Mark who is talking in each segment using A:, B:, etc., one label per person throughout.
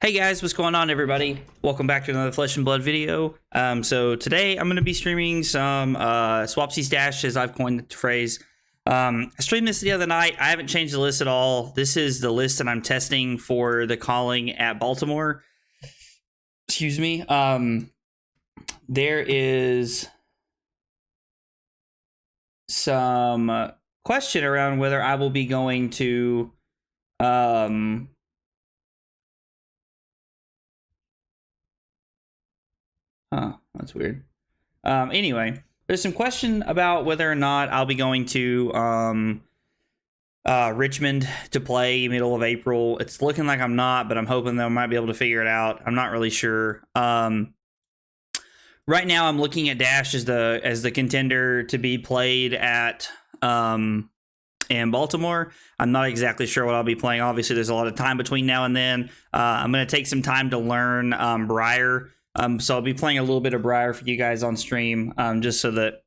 A: Hey guys, what's going on everybody? Welcome back to another Flesh and Blood video. So today I'm going to be streaming some Swapsies Dash, as I've coined the phrase. I streamed this the other night. I haven't changed the list at all. This is the list that I'm testing for the calling at Baltimore. Excuse me. There is some question around whether I will be going to that's weird. Anyway, there's some question about whether or not I'll be going to Richmond to play middle of April. It's looking like I'm not, but I'm hoping that I might be able to figure it out. I'm not really sure. Right now, I'm looking at Dash as the contender to be played at in Baltimore. I'm not exactly sure what I'll be playing. Obviously, there's a lot of time between now and then. I'm going to take some time to learn Briar. So I'll be playing a little bit of Briar for you guys on stream, just so that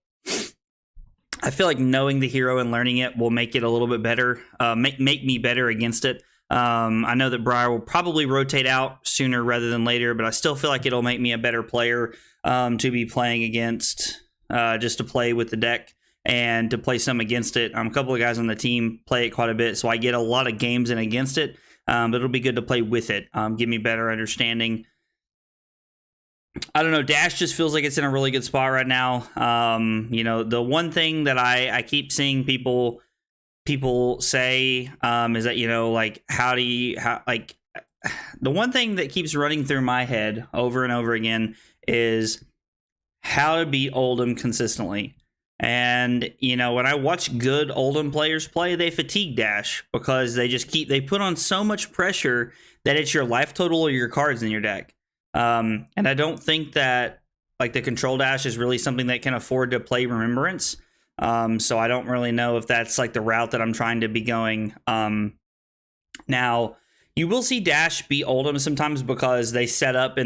A: I feel like knowing the hero and learning it will make it a little bit better, make me better against it. I know that Briar will probably rotate out sooner rather than later, but I still feel like it'll make me a better player to be playing against, just to play with the deck and to play some against it. A couple of guys on the team play it quite a bit, so I get a lot of games in against it, but it'll be good to play with it, give me better understanding. I don't know, Dash just feels like it's in a really good spot right now. You know, the one thing that I keep seeing people say is that, you know, like, the one thing that keeps running through my head over and over again is how to beat Oldhim consistently. And, you know, when I watch good Oldhim players play, they fatigue Dash because they put on so much pressure that it's your life total or your cards in your deck. And I don't think that, like, the control dash is really something that can afford to play Remembrance. So I don't really know if that's like the route that I'm trying to be going. Now you will see Dash beat Oldhim sometimes because they set up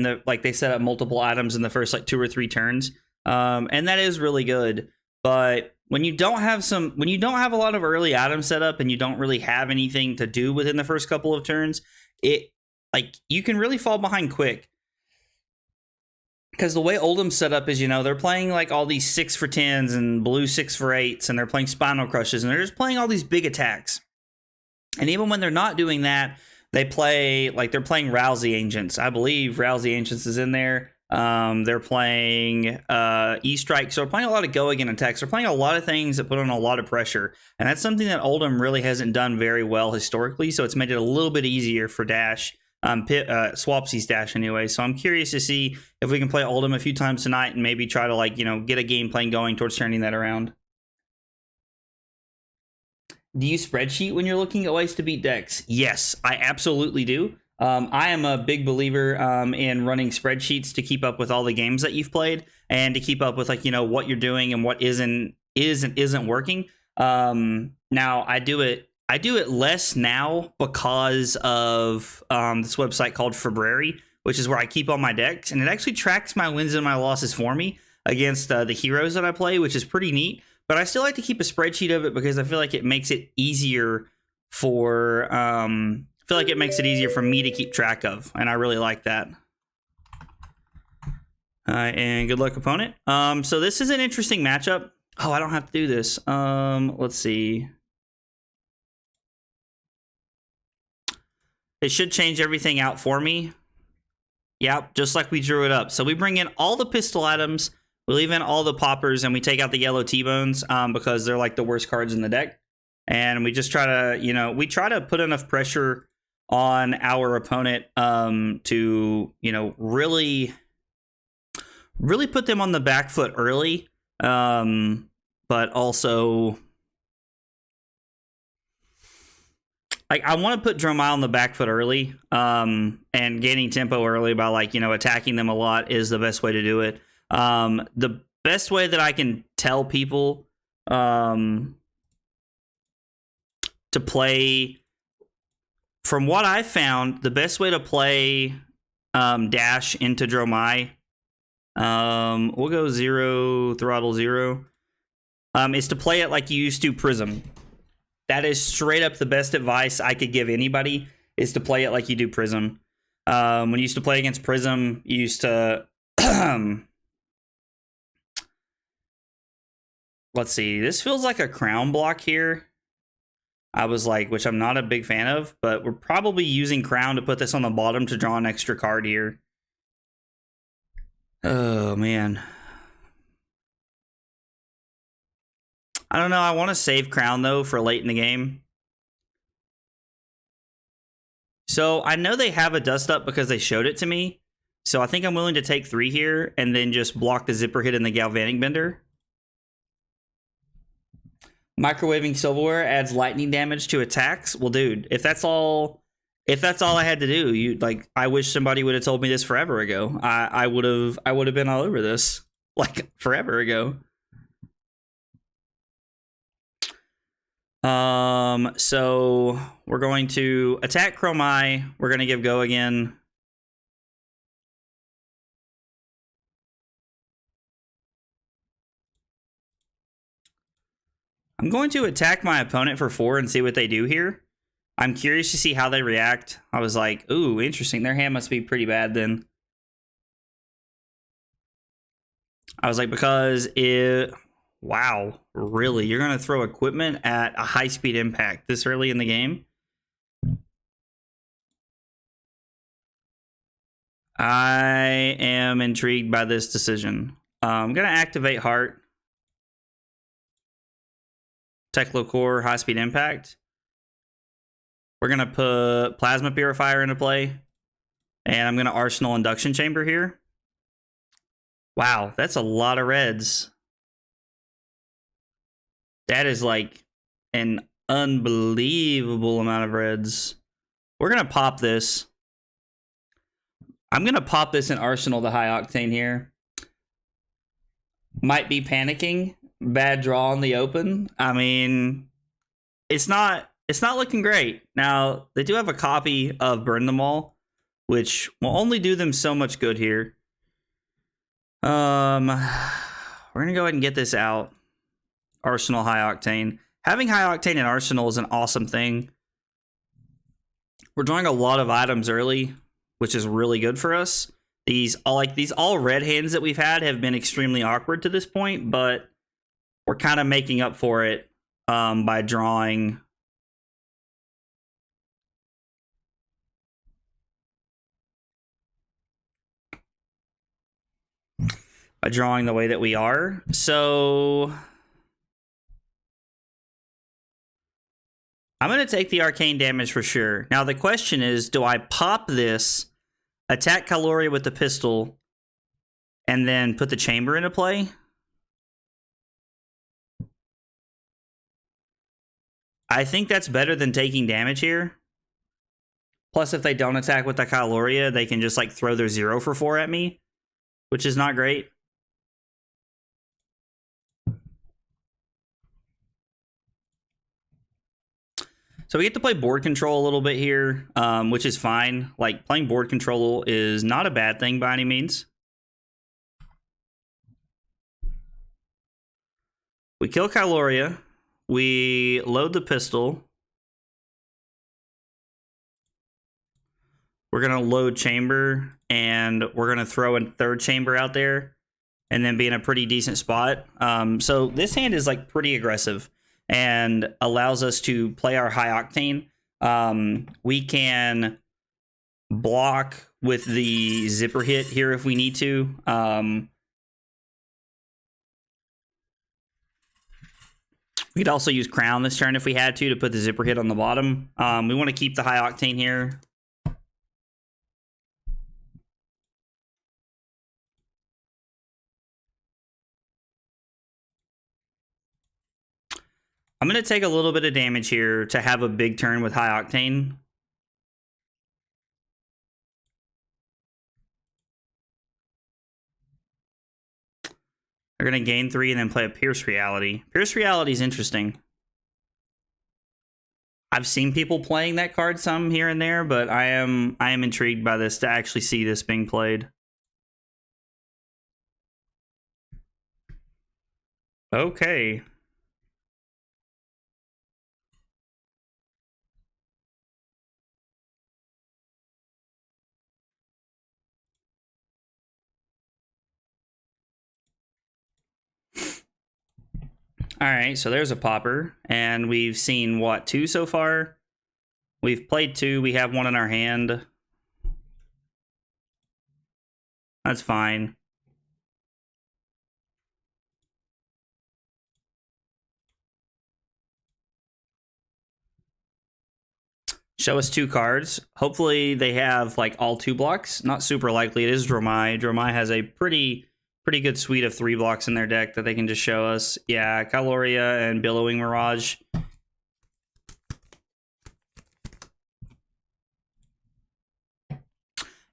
A: multiple items in the first like 2 or 3 turns. And that is really good. But when you don't have a lot of early items set up and you don't really have anything to do within the first couple of turns, you can really fall behind quick. Because the way Oldham's set up is, you know, they're playing like all these 6 for 10s and blue 6 for 8s, and they're playing Spinal Crushes, and they're just playing all these big attacks. And even when they're not doing that, they're playing Rousey Ancients. I believe Rousey Ancients is in there. They're playing E-Strike, so they're playing a lot of go-again attacks. They're playing a lot of things that put on a lot of pressure, and that's something that Oldhim really hasn't done very well historically, so it's made it a little bit easier for Dash. Swapsies Dash anyway. So I'm curious to see if we can play Oldhim a few times tonight and maybe try to, like, you know, get a game plan going towards turning that around. Do you spreadsheet when you're looking at ways to beat decks? Yes, I absolutely do. I am a big believer in running spreadsheets to keep up with all the games that you've played and to keep up with, like, you know, what you're doing and what isn't working. Now I do it less now because of this website called February, which is where I keep all my decks, and it actually tracks my wins and my losses for me against the heroes that I play, which is pretty neat. But I still like to keep a spreadsheet of it because I feel like it makes it easier for me to keep track of, and I really like that. And good luck, opponent. So this is an interesting matchup. Oh, I don't have to do this. Let's see. It should change everything out for me. Yep, just like we drew it up. So we bring in all the pistol items, we leave in all the poppers, and we take out the yellow T-bones because they're like the worst cards in the deck. And we just try to, you know, put enough pressure on our opponent to, you know, really put them on the back foot early, but also, like, I want to put Dromile on the back foot early, and gaining tempo early by, like, you know, attacking them a lot is the best way to do it. The best way that I can tell people to play, from what I've found, the best way to play Dash into Dromai, we'll go 0, throttle 0, is to play it like you used to Prism. That is straight up the best advice I could give anybody, is to play it like you do Prism. When you used to play against Prism, you used to let's see, this feels like a crown block here. I was like, which I'm not a big fan of, but we're probably using crown to put this on the bottom to draw an extra card here. Oh, man. I don't know. I want to save crown, though, for late in the game. So I know they have a dust up because they showed it to me. So I think I'm willing to take 3 here and then just block the zipper hit and the galvanic bender. Microwaving silverware adds lightning damage to attacks. Well, dude, if that's all I had to do, you like, I wish somebody would have told me this forever ago. I would have been all over this like forever ago. So we're going to attack Chromai. We're going to give go again. I'm going to attack my opponent for 4 and see what they do here. I'm curious to see how they react. I was like, ooh, interesting. Their hand must be pretty bad then. I was like, because it... Wow, really? You're going to throw equipment at a high-speed impact this early in the game? I am intrigued by this decision. I'm going to activate Heart. Teklo Core, high-speed impact. We're going to put Plasma Purifier into play. And I'm going to Arsenal Induction Chamber here. Wow, that's a lot of reds. That is like an unbelievable amount of reds. We're going to pop this. I'm going to pop this in Arsenal the High Octane here. Might be panicking. Bad draw in the open. I mean, it's not looking great. Now, they do have a copy of Burn Them All, which will only do them so much good here. We're going to go ahead and get this out. Arsenal High Octane. Having High Octane in Arsenal is an awesome thing. We're drawing a lot of items early, which is really good for us. These all red hands that we've had have been extremely awkward to this point, but we're kind of making up for it by drawing the way that we are. So I'm going to take the arcane damage for sure. Now the question is, do I pop this, attack Caloria with the pistol, and then put the chamber into play? I think that's better than taking damage here. Plus, if they don't attack with the Caloria, they can just like throw their 0 for 4 at me, which is not great. So we get to play board control a little bit here, which is fine. Like, playing board control is not a bad thing by any means. We kill Caloria. We load the pistol. We're going to load chamber, and we're going to throw a 3rd chamber out there, and then be in a pretty decent spot. So this hand is like pretty aggressive and allows us to play our High Octane. We can block with the zipper hit here if we need to. We could also use Crown this turn if we had to put the zipper hit on the bottom. We want to keep the High Octane here. I'm going to take a little bit of damage here to have a big turn with High Octane. They're going to gain 3 and then play a Pierce Reality. Pierce Reality is interesting. I've seen people playing that card some here and there, but I am intrigued by this to actually see this being played. Okay. All right, so there's a popper, and we've seen, what, 2 so far? We've played 2. We have 1 in our hand. That's fine. Show us 2 cards. Hopefully they have like all 2 blocks. Not super likely. It is Dromai. Dromai has a pretty good suite of 3 blocks in their deck that they can just show us. Yeah, Caloria and Billowing Mirage.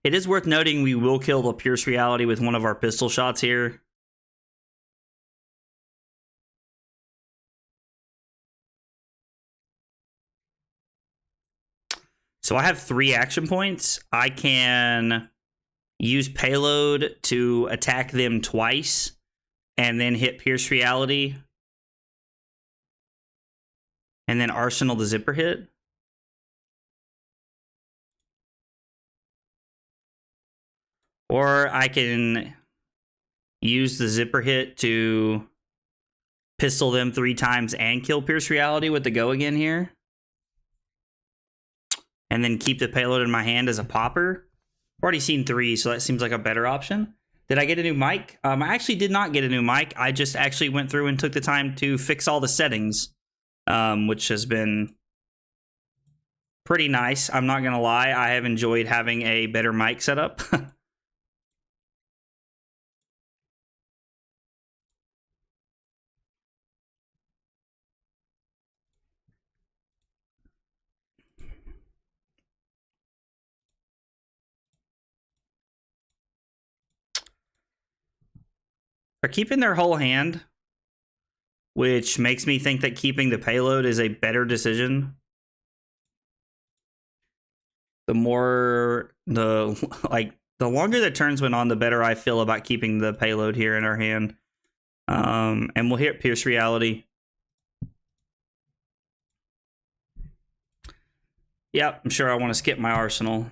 A: It is worth noting we will kill the Pierce Reality with one of our pistol shots here. So I have 3 action points. I can use Payload to attack them twice and then hit Pierce Reality. And then Arsenal the Zipper hit. Or I can use the Zipper hit to pistol them 3 times and kill Pierce Reality with the go again here. And then keep the payload in my hand as a popper. I've already seen 3, so that seems like a better option. Did I get a new mic? I actually did not get a new mic. I just actually went through and took the time to fix all the settings, which has been pretty nice. I'm not going to lie. I have enjoyed having a better mic setup. They're keeping their whole hand, which makes me think that keeping the payload is a better decision. The longer the turns went on, the better I feel about keeping the payload here in our hand. And we'll hit Pierce Reality. Yep, I'm sure I want to skip my Arsenal.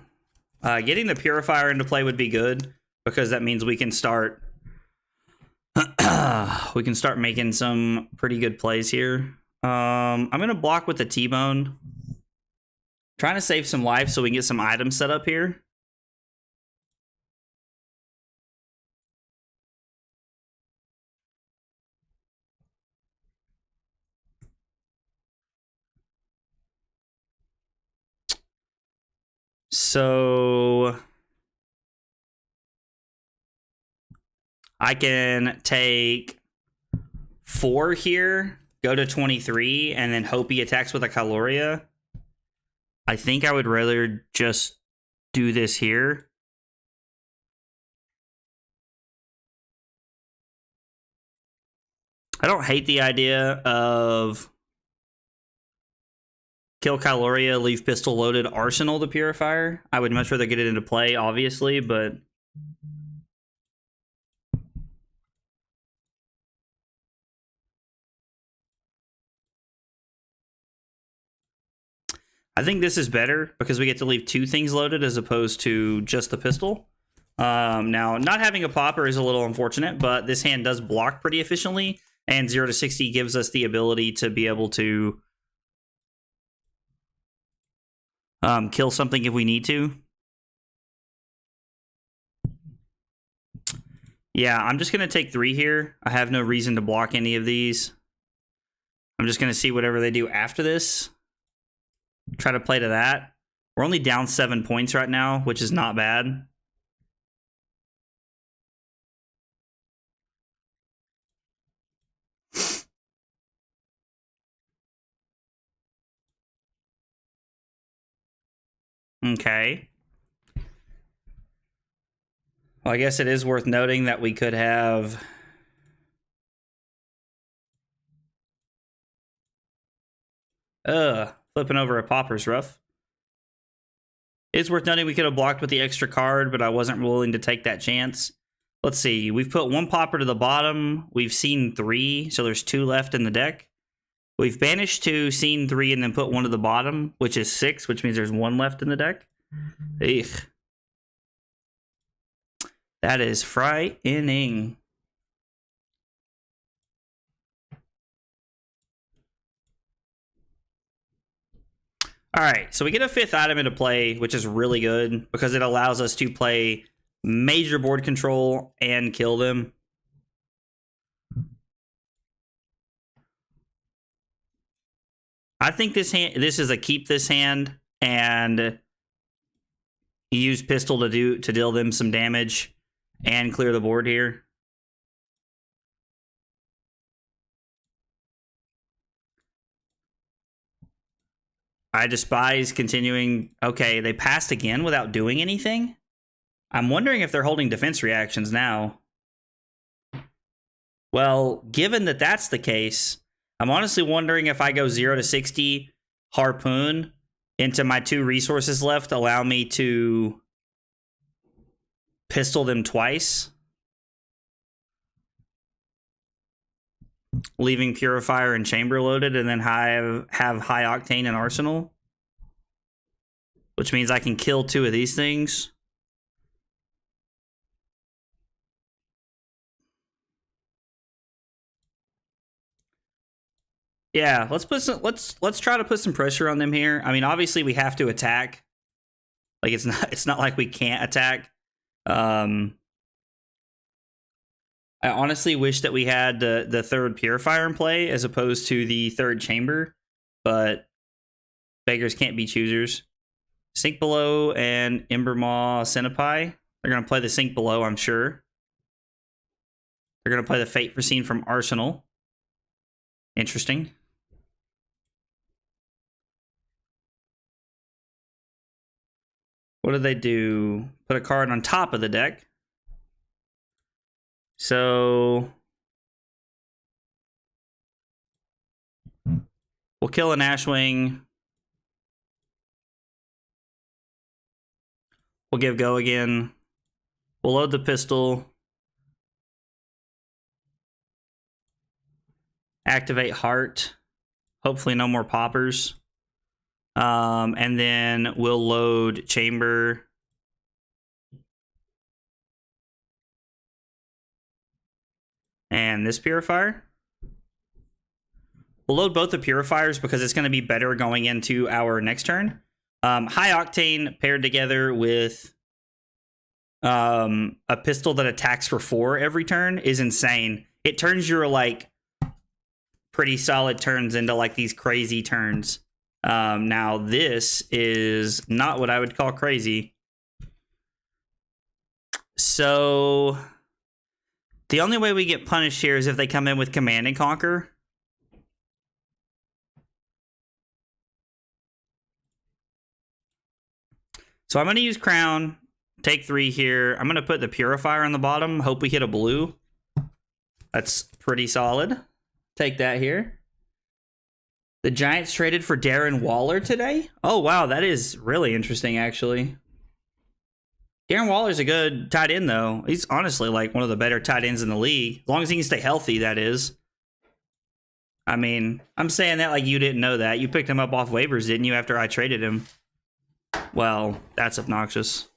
A: Getting the Purifier into play would be good, because that means we can start making some pretty good plays here. I'm going to block with the T-Bone. Trying to save some life so we can get some items set up here. So I can take 4 here, go to 23, and then hope he attacks with a Caloria. I think I would rather just do this here. I don't hate the idea of kill Caloria, leave pistol loaded, Arsenal the Purifier. I would much rather get it into play, obviously, but I think this is better because we get to leave 2 things loaded as opposed to just the pistol. Now, not having a popper is a little unfortunate, but this hand does block pretty efficiently, and 0 to 60 gives us the ability to be able to kill something if we need to. Yeah, I'm just going to take 3 here. I have no reason to block any of these. I'm just going to see whatever they do after this. Try to play to that. We're only down 7 points right now, which is not bad. Okay. Well, I guess it is worth noting that we could have flipping over a popper's rough. It's worth noting we could have blocked with the extra card, but I wasn't willing to take that chance. Let's see. We've put 1 popper to the bottom. We've seen 3, so there's 2 left in the deck. We've banished 2, seen 3, and then put 1 to the bottom, which is 6, which means there's 1 left in the deck. Eek. That is frightening. All right, so we get a 5th item into play, which is really good because it allows us to play major board control and kill them. I think this is a keep this hand, and you use pistol to deal them some damage and clear the board here. I despise continuing. Okay, they passed again without doing anything. I'm wondering if they're holding defense reactions now. Well, given that that's the case, I'm honestly wondering if I go 0 to 60 harpoon into my 2 resources left, allow me to pistol them twice, leaving purifier and chamber loaded, and then have high octane and arsenal, which means I can kill 2 of these things. Yeah, let's try to put some pressure on them here. I mean, obviously we have to attack. Like it's not like we can't attack. I honestly wish that we had the 3rd purifier in play as opposed to the 3rd chamber, but beggars can't be choosers. Sink Below and Embermaw Centipie. They're gonna play the Sink Below, I'm sure. They're gonna play the Fate Foreseen from Arsenal. Interesting. What do they do? Put a card on top of the deck. So we'll kill an Ashwing. We'll give go again. We'll load the pistol. Activate Heart. Hopefully no more poppers. And then we'll load Chamber. And this Purifier. We'll load both the Purifiers because it's going to be better going into our next turn. High Octane paired together with a pistol that attacks for 4 every turn is insane. It turns your, like, pretty solid turns into, like, these crazy turns. Now, this is not what I would call crazy. So the only way we get punished here is if they come in with Command and Conquer. So I'm going to use Crown, take 3 here. I'm going to put the Purifier on the bottom. Hope we hit a blue. That's pretty solid. Take that here. The Giants traded for Darren Waller today? Oh, wow. That is really interesting, actually. Darren Waller's a good tight end, though. He's honestly like one of the better tight ends in the league. As long as he can stay healthy, that is. I mean, I'm saying that like you didn't know that. You picked him up off waivers, didn't you, after I traded him? Well, that's obnoxious.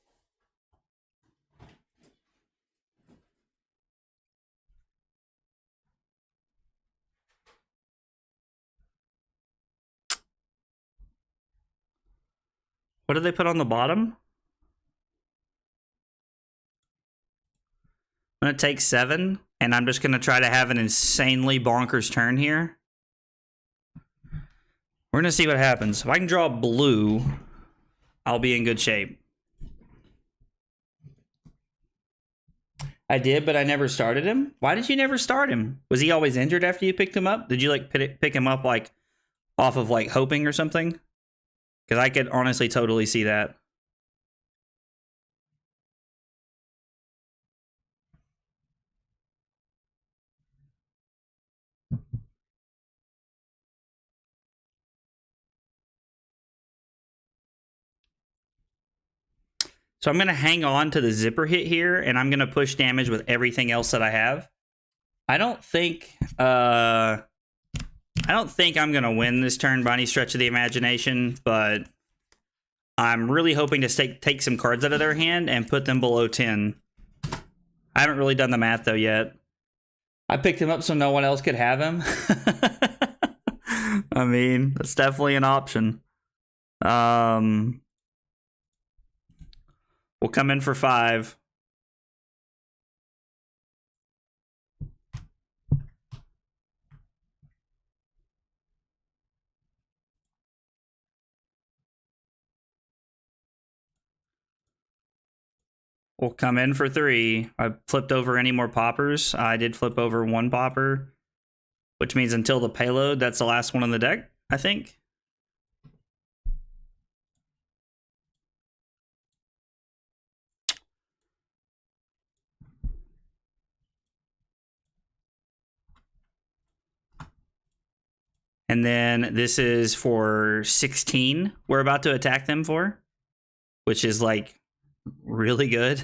A: What did they put on the bottom? I'm going to take 7, and I'm just going to try to have an insanely bonkers turn here. We're going to see what happens. If I can draw blue, I'll be in good shape. I did, but I never started him. Why did you never start him? Was he always injured after you picked him up? Did you like pick him up like off of like hoping or something? Because I could honestly totally see that. So I'm going to hang on to the zipper hit here, and I'm going to push damage with everything else that I have. I don't think I'm going to win this turn by any stretch of the imagination, but I'm really hoping to take some cards out of their hand and put them below 10. I haven't really done the math, though, yet. I picked him up so no one else could have him. I mean, that's definitely an option. We'll come in for 5. We'll come in for 3. I flipped over any more poppers. I did flip over 1 popper, which means until the payload, that's the last one on the deck, I think. And then this is for 16. We're about to attack them for, which is like really good.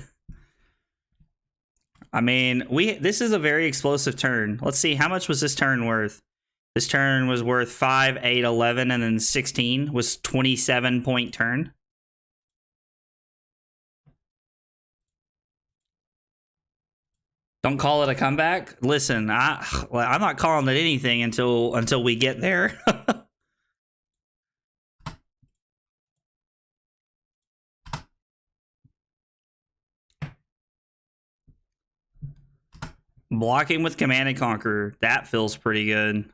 A: I mean, this is a very explosive turn. Let's see, how much was this turn worth? This turn was worth 5, 8, 11, and then 16 was 27-point turn. Don't call it a comeback. Listen, I'm not calling it anything until we get there. Blocking with Command and Conquer, that feels pretty good.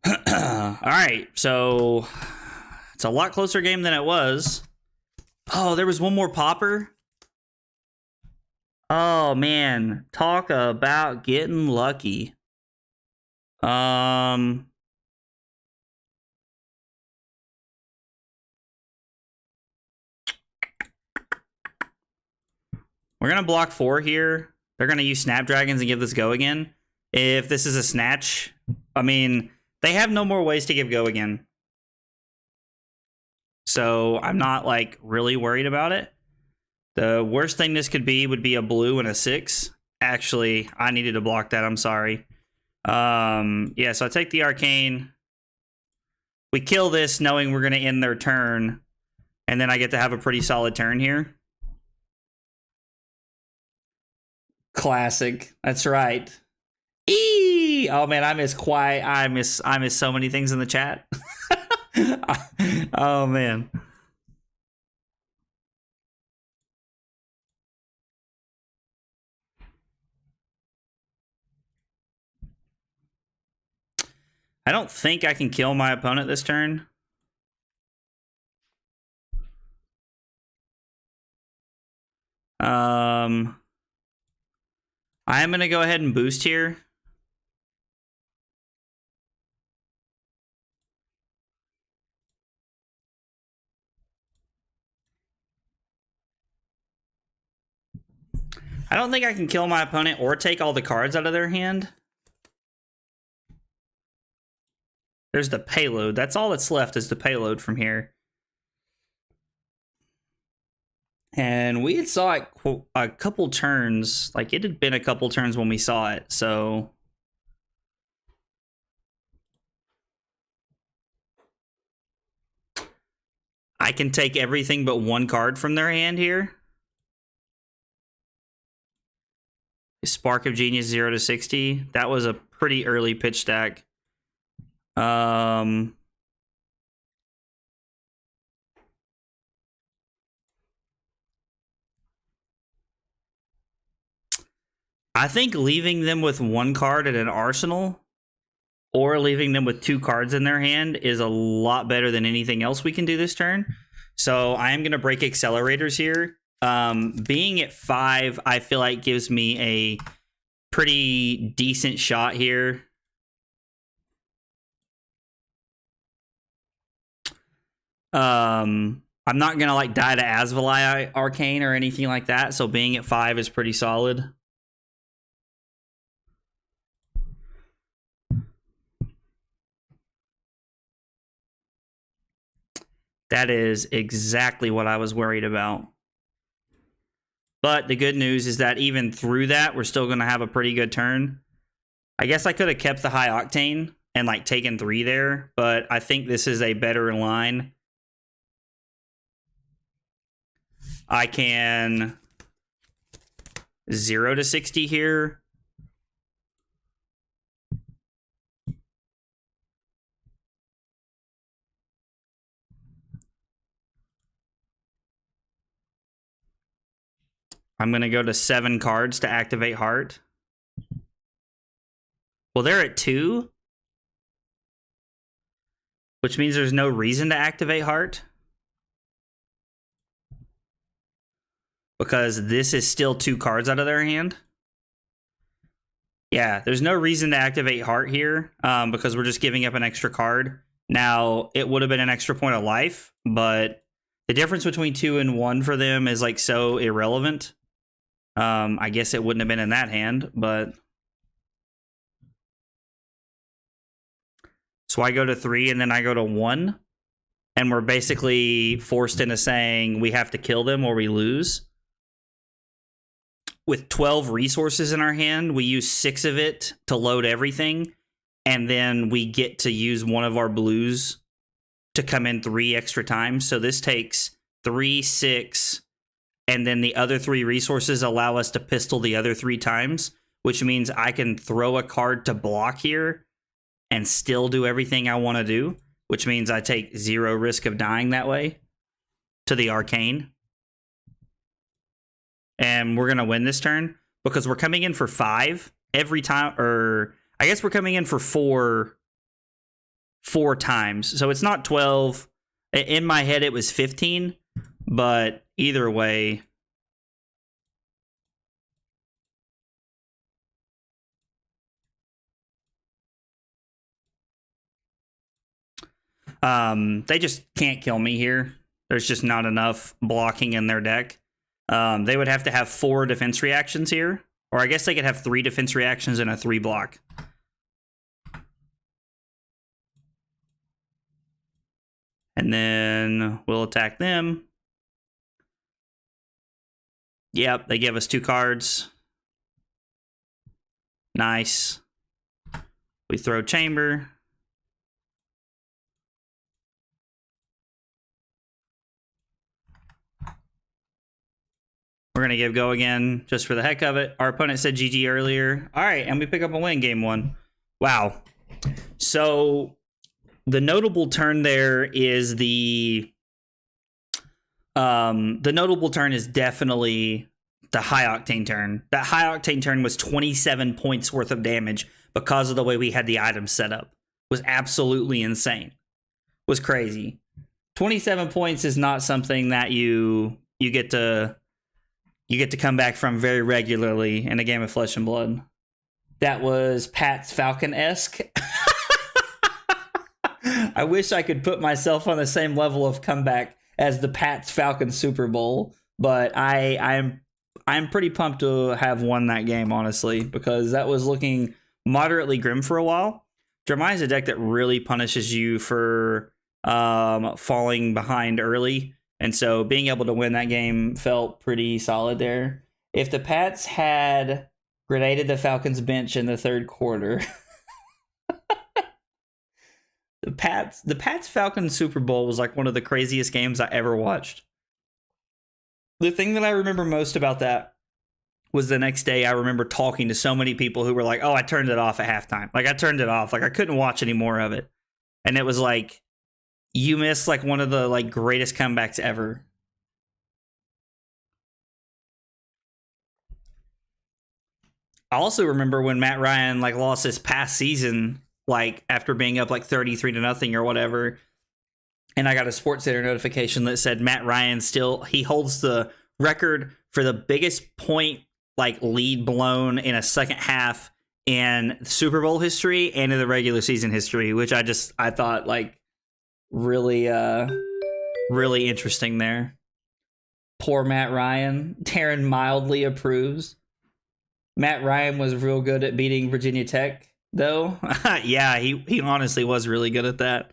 A: All right, so it's a lot closer game than it was. Oh, there was one more popper. Oh man, talk about getting lucky. We're gonna block 4 here. They're gonna use Snapdragons and give this go again. If this is a snatch, I mean, they have no more ways to give go again. So I'm not like really worried about it. The worst thing this could be would be a blue and a 6. Actually, I needed to block that. I'm sorry. Yeah, so I take the Arcane. We kill this knowing we're going to end their turn. And then I get to have a pretty solid turn here. Classic. That's right. Eee! Oh man, I miss quiet. I miss so many things in the chat. Oh man. I don't think I can kill my opponent this turn. I am going to go ahead and boost here. I don't think I can kill my opponent or take all the cards out of their hand. There's the payload. That's all that's left is the payload from here. And we had saw it a couple turns. Like, it had been a couple turns when we saw it, so... I can take everything but 1 card from their hand here. Spark of Genius 0 to 60. That was a pretty early pitch stack. I think leaving them with 1 card in an arsenal or leaving them with 2 cards in their hand is a lot better than anything else we can do this turn. So I am going to break accelerators here. Being at 5, I feel like gives me a pretty decent shot here. I'm not going to like die to Asvalai Arcane or anything like that. So being at 5 is pretty solid. That is exactly what I was worried about. But the good news is that even through that, we're still going to have a pretty good turn. I guess I could have kept the high octane and like taken 3 there, but I think this is a better line. I can 0 to 60 here. I'm going to go to 7 cards to activate Heart. Well, they're at 2. Which means there's no reason to activate Heart. Because this is still 2 cards out of their hand. Yeah, there's no reason to activate Heart here. Because we're just giving up an extra card. Now, it would have been an extra point of life. But the difference between 2 and 1 for them is like so irrelevant. I guess it wouldn't have been in that hand, but... So I go to 3 and then I go to 1. And we're basically forced into saying we have to kill them or we lose. With 12 resources in our hand, we use 6 of it to load everything. And then we get to use one of our blues to come in 3 extra times. So this takes 3, 6... and then the other 3 resources allow us to pistol the other 3 times, which means I can throw a card to block here and still do everything I want to do, which means I take 0 risk of dying that way to the Arcane. And we're going to win this turn because we're coming in for 5 every time, or I guess we're coming in for 4 times. So it's not 12. In my head, it was 15. But either way, they just can't kill me here. There's just not enough blocking in their deck. They would have to have 4 defense reactions here. Or I guess they could have 3 defense reactions and a 3 block. And then we'll attack them. Yep, they give us 2 cards. Nice. We throw Chamber. We're going to give go again just for the heck of it. Our opponent said GG earlier. All right, and we pick up a win game 1. Wow. So the notable turn there is the notable turn is definitely the high octane turn. That high octane turn was 27 points worth of damage because of the way we had the items set up. It was absolutely insane. It was crazy. 27 points is not something that you get to come back from very regularly in a game of Flesh and Blood. That was Pat's Falcon-esque. I wish I could put myself on the same level of comeback as the Pat's Falcon Super Bowl, but I'm pretty pumped to have won that game, honestly, because that was looking moderately grim for a while. Dromai is a deck that really punishes you for falling behind early, and so being able to win that game felt pretty solid there. If the Pats had grenaded the Falcons bench in the third quarter, the Pats Falcons Super Bowl was like one of the craziest games I ever watched. The thing that I remember most about that was the next day I remember talking to so many people who were like, oh, I turned it off at halftime. Like, I turned it off. Like, I couldn't watch any more of it. And it was like, you missed like one of the like greatest comebacks ever. I also remember when Matt Ryan like lost his past season, like after being up like 33-0 or whatever. And I got a Sports Center notification that said Matt Ryan he holds the record for the biggest point like lead blown in a second half in Super Bowl history and in the regular season history, which I thought like really interesting there. Poor Matt Ryan. Taryn mildly approves. Matt Ryan was real good at beating Virginia Tech, though. Yeah, he honestly was really good at that.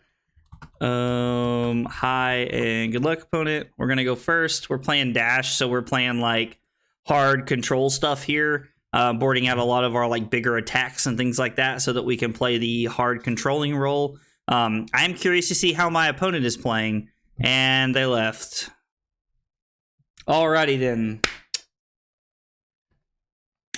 A: Hi and good luck, opponent. We're gonna go first. We're playing Dash, so we're playing like hard control stuff here, boarding out a lot of our like bigger attacks and things like that, so that we can play the hard controlling role. I'm curious to see how my opponent is playing, and they left. Alrighty then.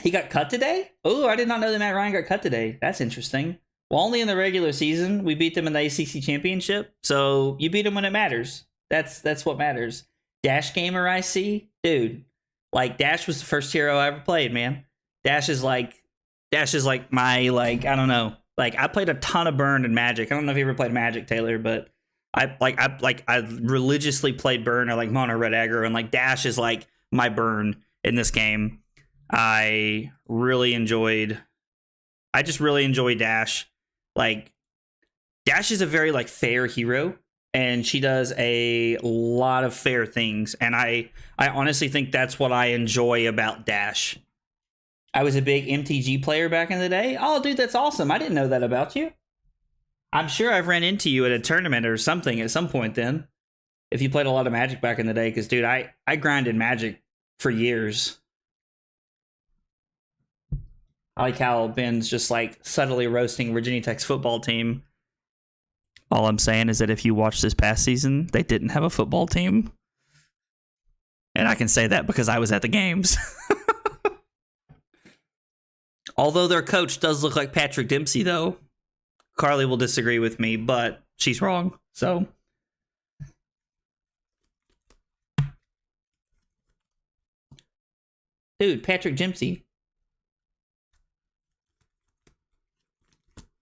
A: He got cut today? Oh, I did not know that Matt Ryan got cut today. That's interesting. Well, only in the regular season. We beat them in the ACC championship. So you beat them when it matters. That's what matters. Dash Gamer IC? Dude, Like Dash was the first hero I ever played, man. Dash is like my like I don't know. Like I played a ton of Burn and Magic. I don't know if you ever played Magic, Taylor, but I religiously played Burn or like Mono Red Aggro, and like Dash is like my Burn in this game. I just really enjoy Dash. Like Dash is a very like fair hero, and she does a lot of fair things, and I honestly think that's what I enjoy about Dash. I was a big MTG player back in the day. Oh, dude, that's awesome. I didn't know that about you. I'm sure I've ran into you at a tournament or something at some point then. If you played a lot of Magic back in the day, because, dude, I grinded Magic for years. I like how Ben's just, like, subtly roasting Virginia Tech's football team. All I'm saying is that if you watch this past season, they didn't have a football team. And I can say that because I was at the games. Although their coach does look like Patrick Dempsey, though. Carly will disagree with me, but she's wrong. So, dude, Patrick Dempsey.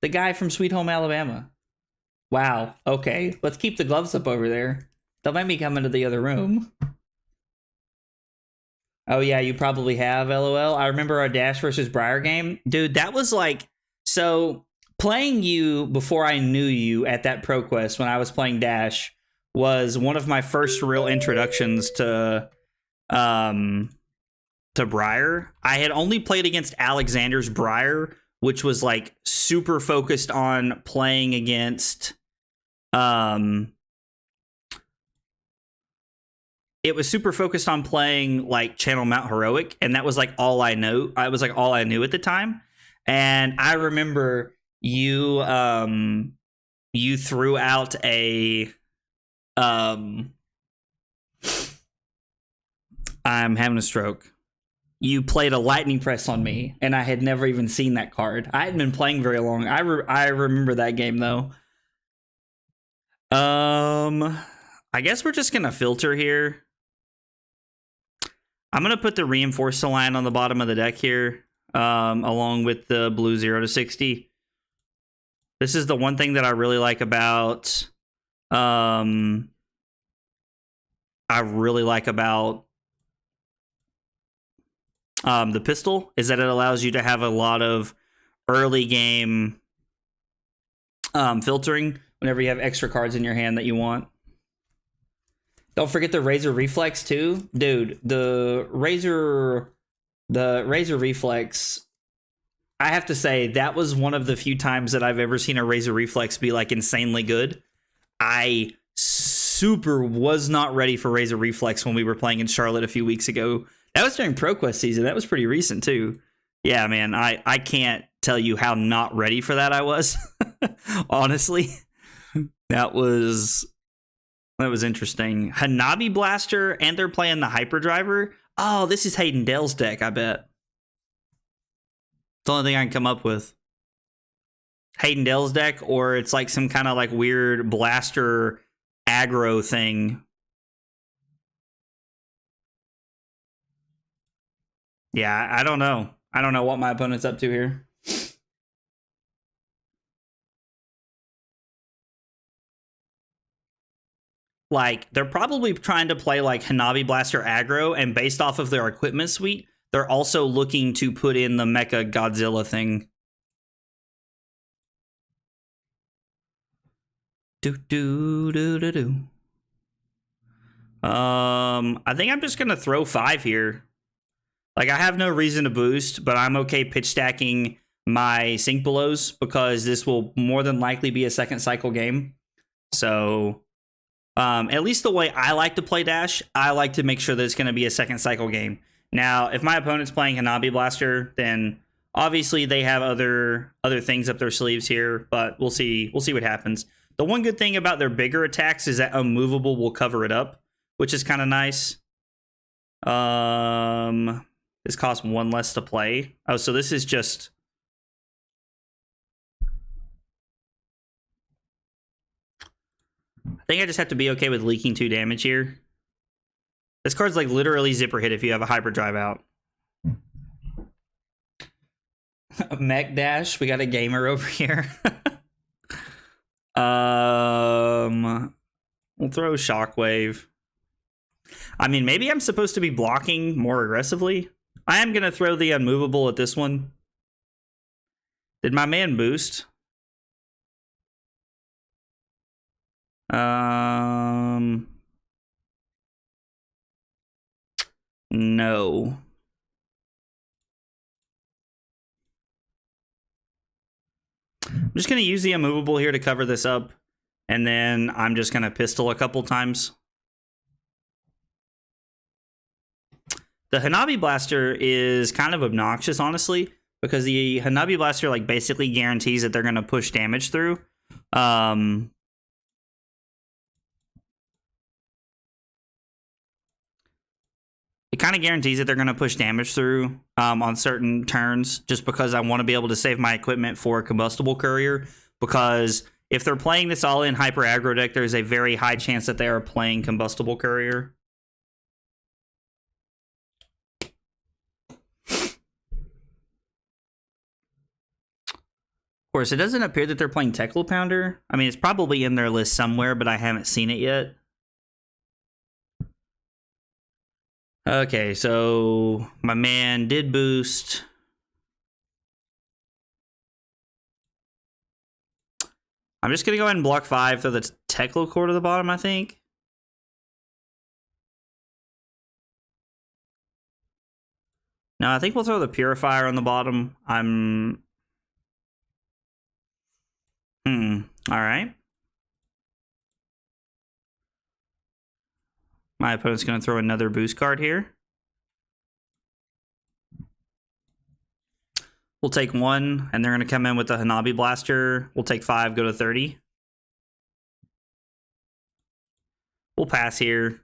A: The guy from Sweet Home Alabama. Wow. Okay. Let's keep the gloves up over there. Don't make me come into the other room. Oh, yeah, you probably have, LOL. I remember our Dash versus Briar game. Dude, that was like... So, playing you before I knew you at that ProQuest when I was playing Dash was one of my first real introductions to Briar. I had only played against Alexander's Briar, which was like super focused on playing against it was super focused on playing like Channel Mount Heroic, and that was like all I know. I was like all I knew at the time. And I remember you threw out a I'm having a stroke. You played a lightning press on me, and I had never even seen that card. I hadn't been playing very long. I remember that game though. I guess we're just gonna filter here. I'm gonna put the reinforced line on the bottom of the deck here, along with the blue 0 to 60. This is the one thing that I really like about. I really like about the pistol is that it allows you to have a lot of early game filtering whenever you have extra cards in your hand that you want. Don't forget the Razor Reflex too, dude. The Razor Reflex. I have to say that was one of the few times that I've ever seen a Razor Reflex be like insanely good. I super was not ready for Razor Reflex when we were playing in Charlotte a few weeks ago. That was during ProQuest season. That was pretty recent too. Yeah, man, I can't tell you how not ready for that I was. Honestly, that was interesting. Hanabi Blaster, and they're playing the Hyperdriver. Oh, this is Hayden Dell's deck, I bet. It's the only thing I can come up with. Hayden Dell's deck, or it's like some kind of like weird blaster aggro thing. Yeah, I don't know. I don't know what my opponent's up to here. Like, they're probably trying to play like Hanabi Blaster aggro, and based off of their equipment suite, they're also looking to put in the Mecha Godzilla thing. I think I'm just gonna throw 5 here. Like, I have no reason to boost, but I'm okay pitch stacking my Sync Belows because this will more than likely be a second cycle game. So, at least the way I like to play Dash, I like to make sure that it's going to be a second cycle game. Now, if my opponent's playing Hanabi Blaster, then obviously they have other things up their sleeves here, but we'll see what happens. The one good thing about their bigger attacks is that Unmovable will cover it up, which is kind of nice. This costs 1 less to play. Oh, so this is just... I think I just have to be okay with leaking 2 damage here. This card's like literally zipper hit if you have a hyperdrive out. Mech Dash, we got a gamer over here. We'll throw Shockwave. I mean, maybe I'm supposed to be blocking more aggressively. I am gonna throw the unmovable at this one. Did my man boost? No. I'm just going to use the immovable here to cover this up, and then I'm just going to pistol a couple times. The Hanabi Blaster is kind of obnoxious, honestly, because the Hanabi Blaster like basically guarantees that they're going to push damage through. It kind of guarantees that they're going to push damage through on certain turns, just because I want to be able to save my equipment for a Combustible Courier, because if they're playing this all-in Hyper Aggro deck, there's a very high chance that they are playing Combustible Courier. Of course, it doesn't appear that they're playing Tekla Pounder. I mean, it's probably in their list somewhere, but I haven't seen it yet. Okay, so my man did boost. I'm just going to go ahead and block 5, throw the Tekla core to the bottom, I think. No, I think we'll throw the Purifier on the bottom. Alright. My opponent's going to throw another boost card here. We'll take 1, and they're going to come in with the Hanabi Blaster. We'll take 5, go to 30. We'll pass here.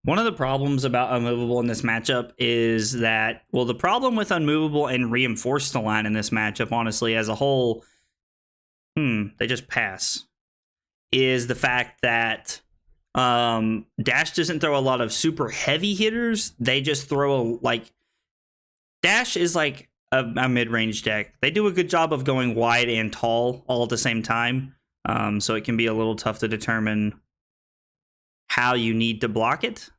A: One of the problems about Unmovable in this matchup is that, well, the problem with Unmovable and Reinforced the line in this matchup, honestly, as a whole, they just pass, is the fact that Dash doesn't throw a lot of super heavy hitters. They just throw, Dash is like a mid-range deck. They do a good job of going wide and tall all at the same time, so it can be a little tough to determine how you need to block it.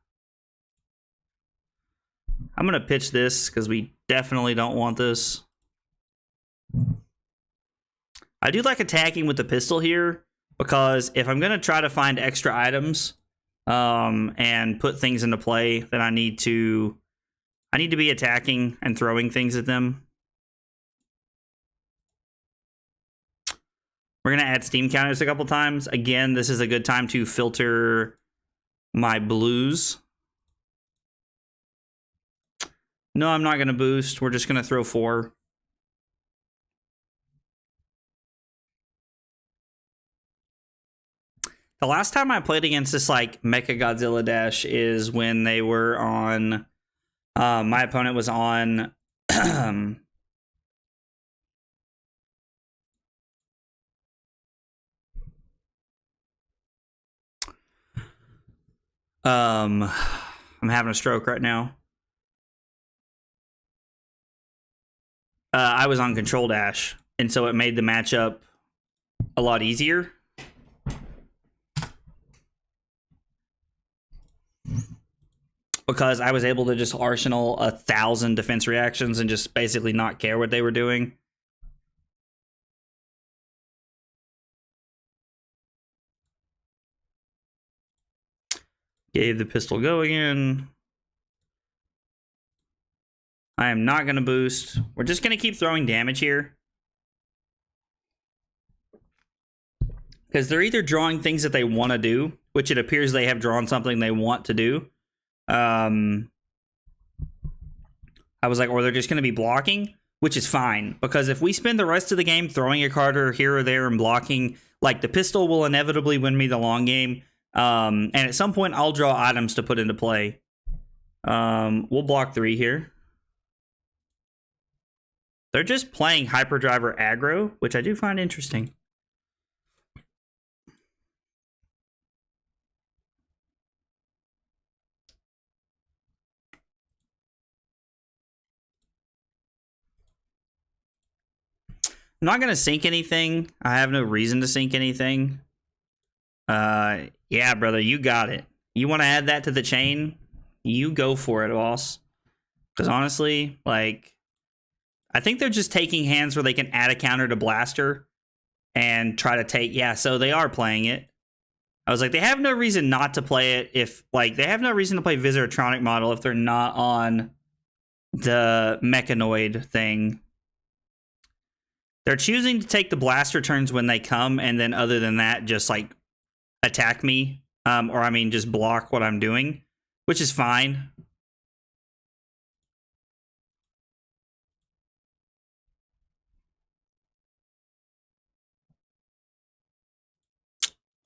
A: I'm going to pitch this because we definitely don't want this. I do like attacking with the pistol here, because if I'm going to try to find extra items and put things into play, then I need to be attacking and throwing things at them. We're going to add steam counters a couple times. Again, this is a good time to filter my blues. No, I'm not going to boost. We're just going to throw 4. The last time I played against this like Mecha Godzilla Dash is when they were on... my opponent was on... I'm having a stroke right now. I was on Control Dash, and so it made the matchup a lot easier. Because I was able to just arsenal 1,000 defense reactions and just basically not care what they were doing. Gave the pistol go again. I am not going to boost. We're just going to keep throwing damage here. Because they're either drawing things that they want to do, which it appears they have drawn something they want to do. I was like, or they're just going to be blocking, which is fine. Because if we spend the rest of the game throwing a card or here or there and blocking, like the pistol will inevitably win me the long game. And at some point, I'll draw items to put into play. We'll block 3 here. They're just playing Hyperdriver aggro, which I do find interesting. I'm not gonna sink anything. I have no reason to sink anything. Yeah, brother, you got it. You want to add that to the chain? You go for it, boss. Because honestly, like, I think they're just taking hands where they can add a counter to Blaster and try to take. Yeah, so they are playing it. I was like, they have no reason not to play it if, like, they have no reason to play Viscertronic model if they're not on the Mechanoid thing. They're choosing to take the Blaster turns when they come, and then other than that, just, like, attack me. Or, I mean, just block what I'm doing, which is fine.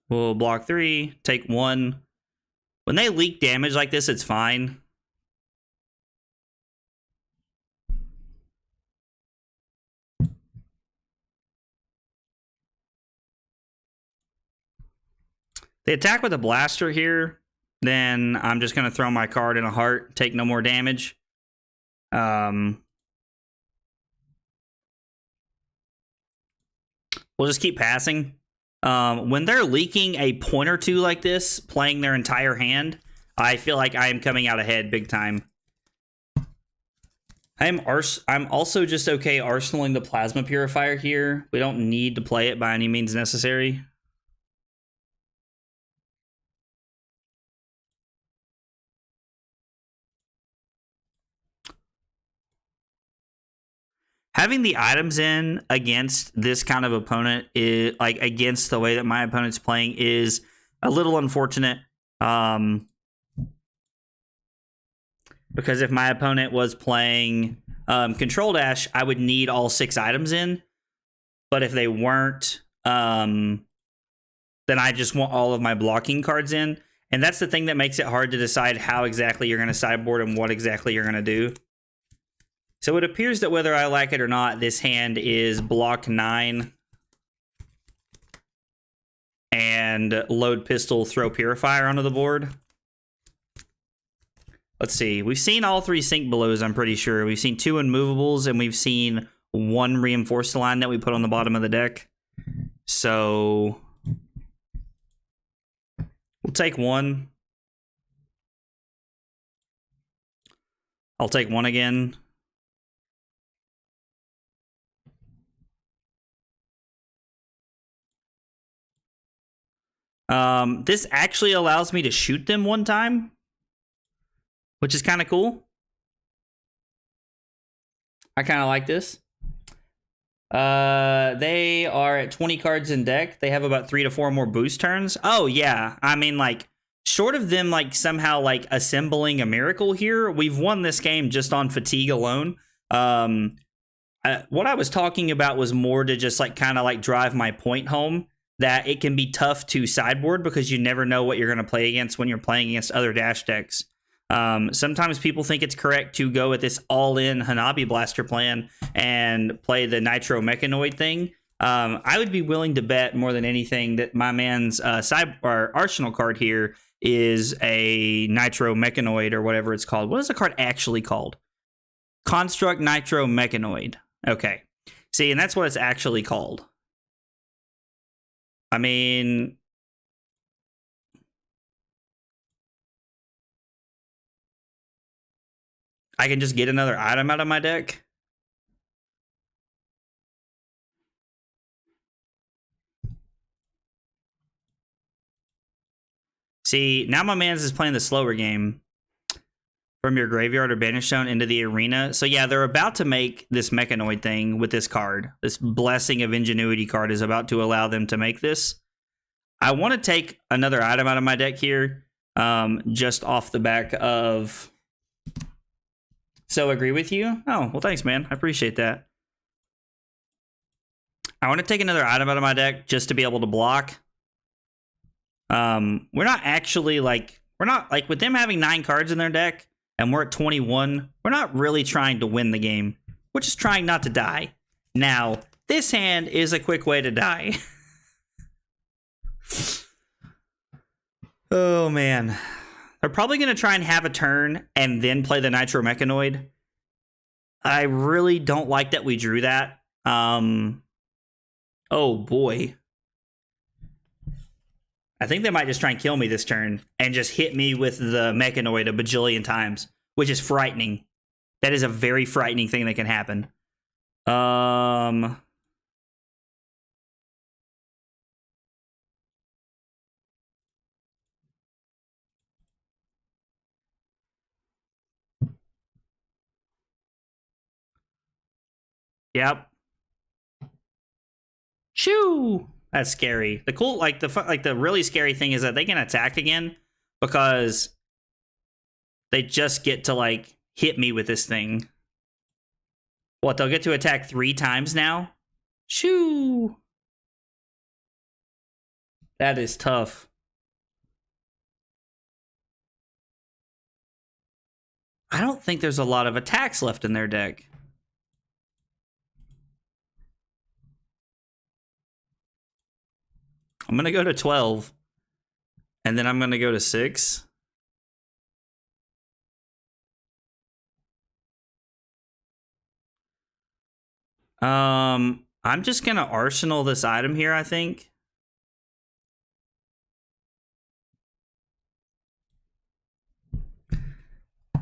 A: We'll block 3, take 1. When they leak damage like this, it's fine. They attack with a Blaster here, then I'm just going to throw my card in a heart, take no more damage. We'll just keep passing. When they're leaking a point or two like this, playing their entire hand, I feel like I am coming out ahead big time. I'm also just okay arsenaling the Plasma Purifier here. We don't need to play it by any means necessary. Having the items in against this kind of opponent is like against the way that my opponent's playing is a little unfortunate. Because if my opponent was playing Control Dash, I would need all 6 items in. But if they weren't, then I just want all of my blocking cards in. And that's the thing that makes it hard to decide how exactly you're going to sideboard and what exactly you're going to do. So it appears that whether I like it or not, this hand is block 9 and load pistol, throw Purifier onto the board. Let's see. We've seen all 3 sink belows, I'm pretty sure. We've seen 2 immovables, and we've seen 1 reinforced line that we put on the bottom of the deck. So we'll take 1. I'll take 1 again. This actually allows me to shoot them 1 time, which is kind of cool. I kind of like this. They are at 20 cards in deck. They have about 3 to 4 more boost turns. Oh, yeah. I mean, like, short of them, like, somehow, like, assembling a miracle here, we've won this game just on fatigue alone. What I was talking about was more to just, like, kind of, like, drive my point home, that it can be tough to sideboard because you never know what you're going to play against when you're playing against other Dash decks. Sometimes people think it's correct to go with this all-in Hanabi Blaster plan and play the Nitro Mechanoid thing. I would be willing to bet more than anything that my man's Arsenal card here is a Nitro Mechanoid or whatever it's called. What is the card actually called? Construct Nitro Mechanoid. Okay. See, and that's what it's actually called. I mean, I can just get another item out of my deck. See, now my man's is playing the slower game. From your graveyard or banish zone into the arena. So yeah, they're about to make this Mechanoid thing with this card. This Blessing of Ingenuity card is about to allow them to make this. I want to take another item out of my deck here, just off the back of... So agree with you? Oh, well, thanks, man. I appreciate that. I want to take another item out of my deck just to be able to block. We're not actually, like... We're not, like, with them having 9 cards in their deck, and we're at 21, we're not really trying to win the game. We're just trying not to die. Now, this hand is a quick way to die. Oh, man. They're probably going to try and have a turn and then play the Nitro Mechanoid. I really don't like that we drew that. Oh boy. I think they might just try and kill me this turn and just hit me with the Mechanoid a bajillion times, which is frightening. That is a very frightening thing that can happen. Yep. Shoo! That's scary. The cool, like the really scary thing is that they can attack again because they just get to like hit me with this thing. What, they'll get to attack 3 times now? Shoo! That is tough. I don't think there's a lot of attacks left in their deck. I'm going to go to 12. And then I'm going to go to 6. I'm just going to arsenal this item here, I think.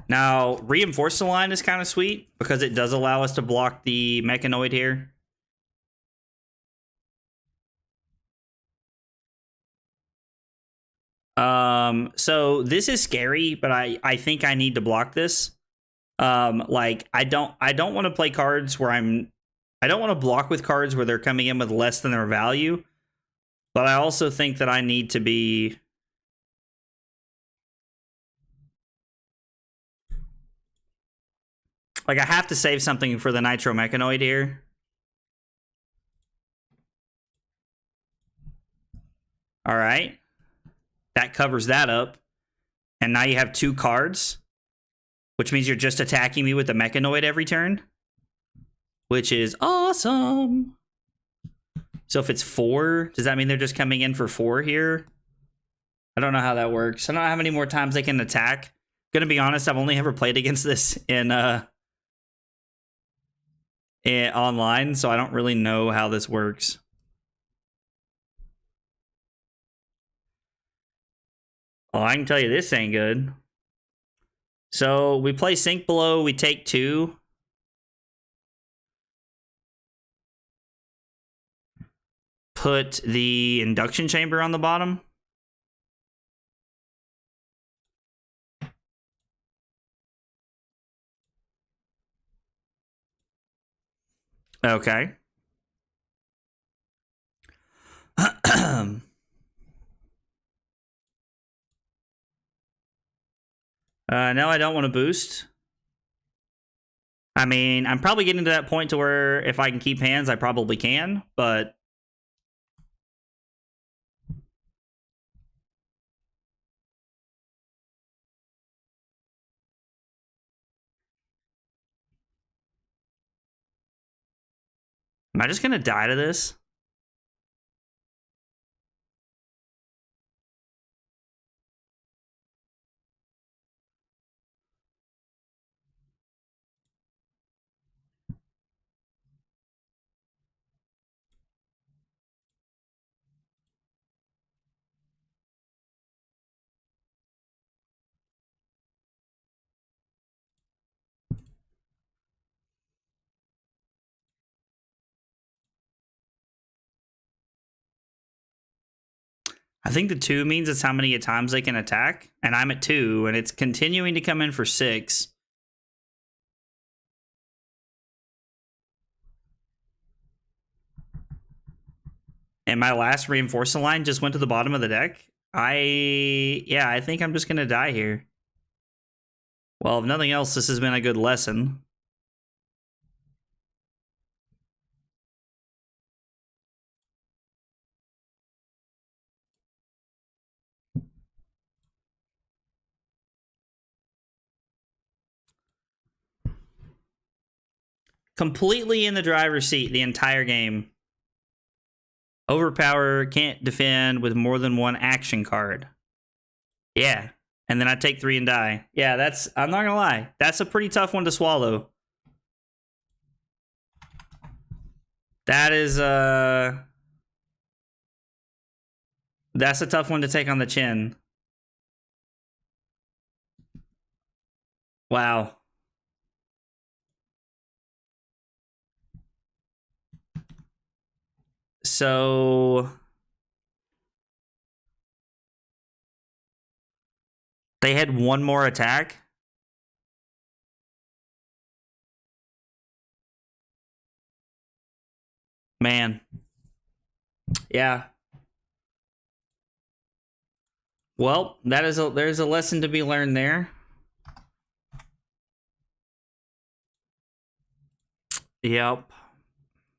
A: Now, reinforce the line is kind of sweet because it does allow us to block the Mechanoid here. So this is scary, but I think I need to block this. Like I don't want to play cards where I don't want to block with cards where they're coming in with less than their value, but I also think that I need to be like, I have to save something for the Nitro Mechanoid here. All right. That covers that up. And now you have 2 cards, which means you're just attacking me with the Mechanoid every turn, which is awesome. So if it's 4, does that mean they're just coming in for 4 here? I don't know how that works. I don't know how many more times they can attack. Gonna be honest, I've only ever played against this in online, so I don't really know how this works. Oh, I can tell you this ain't good. So we play Sink Below, we take 2. Put the induction chamber on the bottom. Okay. No, I don't want to boost. I mean, I'm probably getting to that point to where if I can keep hands, I probably can, but am I just gonna die to this? I think the 2 means it's how many times they can attack, and I'm at 2, and it's continuing to come in for 6. And my last reinforcement line just went to the bottom of the deck. Yeah, I think I'm just gonna die here. Well, if nothing else, this has been a good lesson. Completely in the driver's seat the entire game. Overpower, can't defend with more than 1 action card. Yeah, and then I take 3 and die. Yeah, that's, I'm not gonna lie, that's a pretty tough one to swallow. That is, That's a tough one to take on the chin. Wow. So they had one more attack. Man. Yeah. Well, there's a lesson to be learned there. Yep.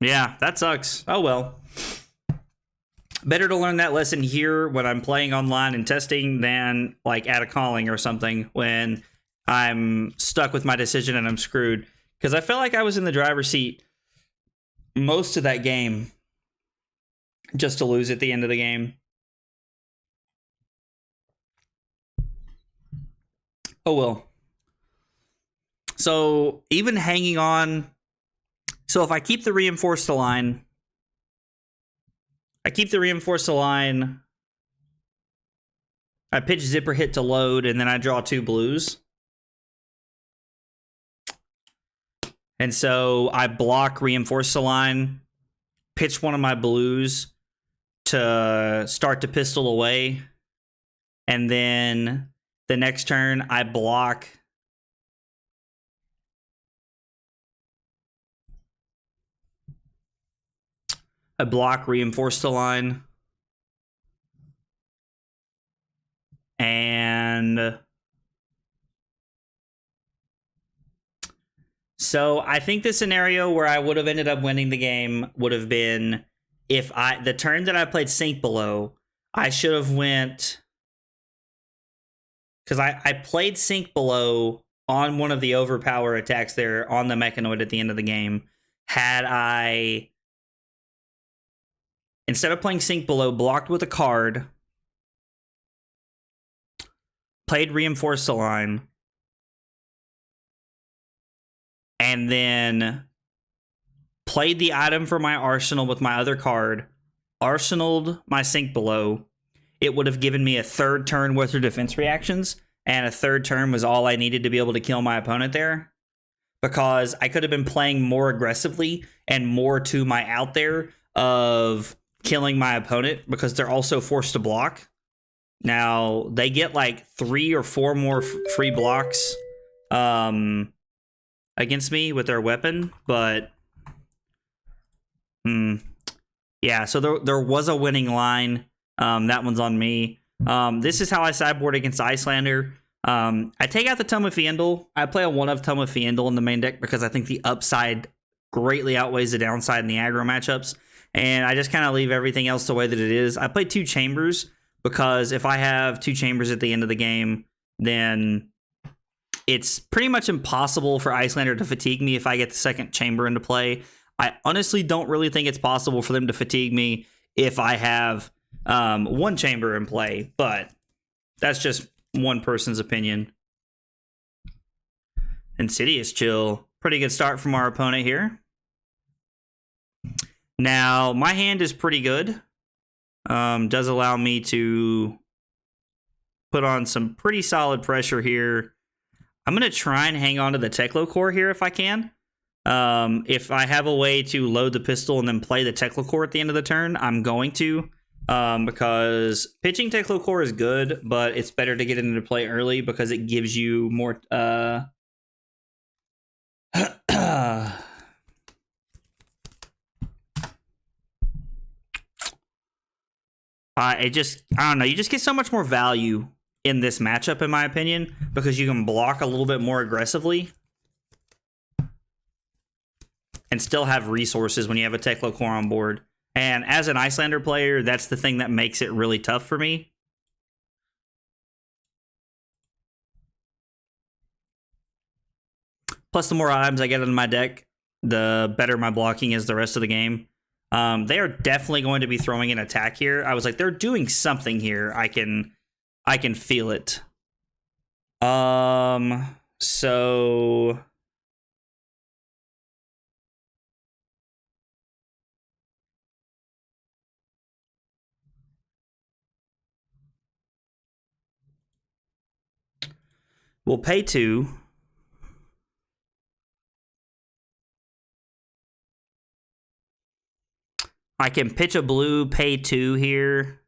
A: Yeah, that sucks. Oh well. Better to learn that lesson here when I'm playing online and testing than like at a calling or something when I'm stuck with my decision and I'm screwed. Because I felt like I was in the driver's seat most of that game just to lose at the end of the game. Oh well. So even hanging on. So if I keep the reinforced line, I pitch zipper hit to load, and then I draw 2 blues. And so I block reinforce the line, pitch one of my blues to start to pistol away. And then the next turn I block reinforce the line. And so I think the scenario where I would have ended up winning the game would have been if the turn that I played sink below, I should have went, because I played sink below on one of the overpower attacks there on the mechanoid at the end of the game. Had I, instead of playing sink below, blocked with a card, played reinforce the line, and then played the item for my arsenal with my other card, arsenaled my sink below, it would have given me a third turn worth of defense reactions, and a third turn was all I needed to be able to kill my opponent there, because I could have been playing more aggressively and more to my out there of killing my opponent, because they're also forced to block. Now, they get like 3 or 4 more free blocks against me with their weapon, but yeah, so there was a winning line. That one's on me. This is how I sideboard against Icelander. I take out the Tome of Fiendel. I play a 1 of Tome of Fiendel in the main deck because I think the upside greatly outweighs the downside in the aggro matchups, and I just kind of leave everything else the way that it is. I play 2 Chambers because if I have 2 Chambers at the end of the game, then it's pretty much impossible for Icelander to fatigue me if I get the second Chamber into play. I honestly don't really think it's possible for them to fatigue me if I have 1 Chamber in play, but that's just one person's opinion. Insidious Chill. Pretty good start from our opponent here. Now, my hand is pretty good. Does allow me to put on some pretty solid pressure here. I'm going to try and hang on to the Teklo Core here if I can. If I have a way to load the pistol and then play the Teklo Core at the end of the turn, I'm going to. Because pitching Teklo Core is good, but it's better to get it into play early because it gives you more... I don't know. You just get so much more value in this matchup, in my opinion, because you can block a little bit more aggressively and still have resources when you have a Teklo Core on board. And as an Icelander player, that's the thing that makes it really tough for me. Plus, the more items I get in my deck, the better my blocking is the rest of the game. They are definitely going to be throwing an attack here. I was like, they're doing something here. I can feel it. So We'll pay 2. I can pitch a blue, pay 2 here.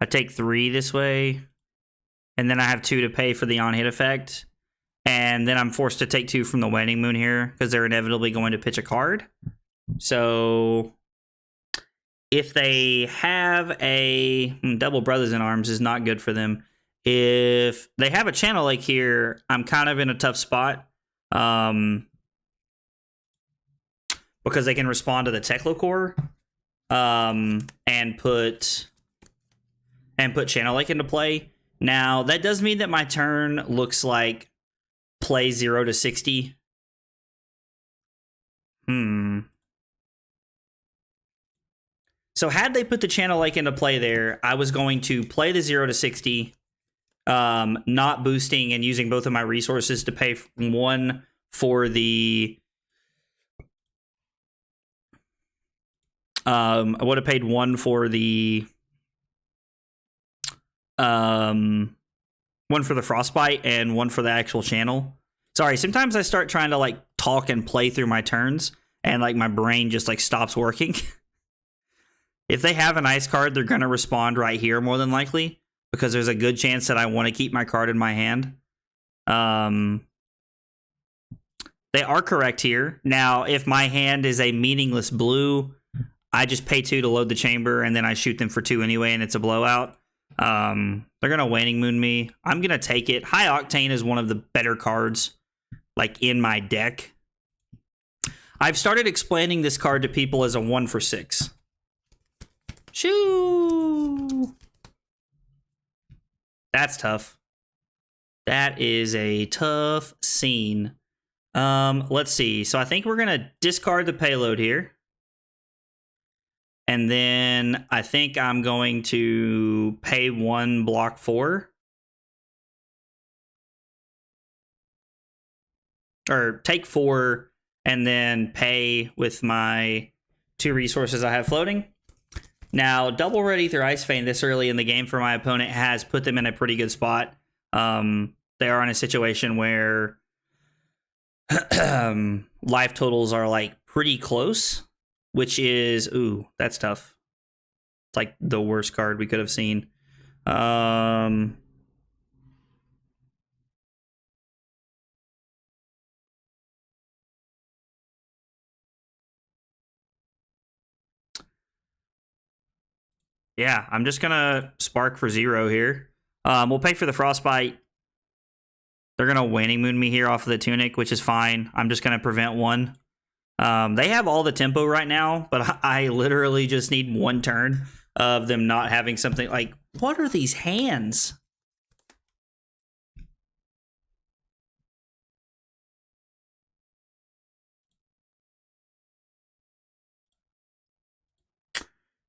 A: I take 3 this way. And then I have 2 to pay for the on-hit effect. And then I'm forced to take 2 from the Waning Moon here because they're inevitably going to pitch a card. So if they have a Double Brothers in Arms is not good for them. If they have a Channel Lake here, I'm kind of in a tough spot. Because they can respond to the Teklo-Core and put Channel Lake into play. Now, that does mean that my turn looks like play 0 to 60. So had they put the Channel Lake into play there, I was going to play the 0 to 60, not boosting and using both of my resources to pay 1 for the... I would have paid 1 for the... 1 for the Frostbite and 1 for the actual channel. Sorry, sometimes I start trying to like talk and play through my turns and like my brain just like stops working. If they have an ice card, they're going to respond right here more than likely because there's a good chance that I want to keep my card in my hand. They are correct here. Now, if my hand is a meaningless blue, I just pay 2 to load the chamber and then I shoot them for 2 anyway and it's a blowout. They're gonna Waning Moon me. I'm gonna take it. High Octane is one of the better cards like in my deck. I've started explaining this card to people as a 1 for 6. Shoo! That's tough. That is a tough scene. Let's see. So I think we're gonna discard the payload here. And then I think I'm going to pay 1, block 4. Or take 4 and then pay with my 2 resources I have floating. Now, Double Red Ether Ice Vein this early in the game for my opponent has put them in a pretty good spot. They are in a situation where life totals are like pretty close. Which is, ooh, that's tough. It's like the worst card we could have seen. Yeah, I'm just gonna Spark for 0 here. We'll pay for the Frostbite. They're gonna Waning Moon me here off of the Tunic, which is fine. I'm just gonna prevent 1. They have all the tempo right now, but I literally just need 1 turn of them not having something like, what are these hands?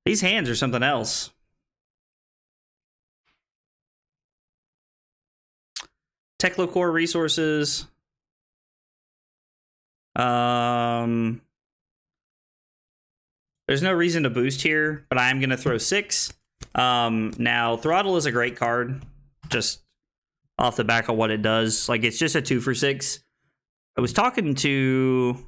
A: These hands are something else. Teklo-Core resources. There's no reason to boost here, but I am going to throw 6. Now, Throttle is a great card, just off the back of what it does. Like, it's just a 2 for 6. I was talking to...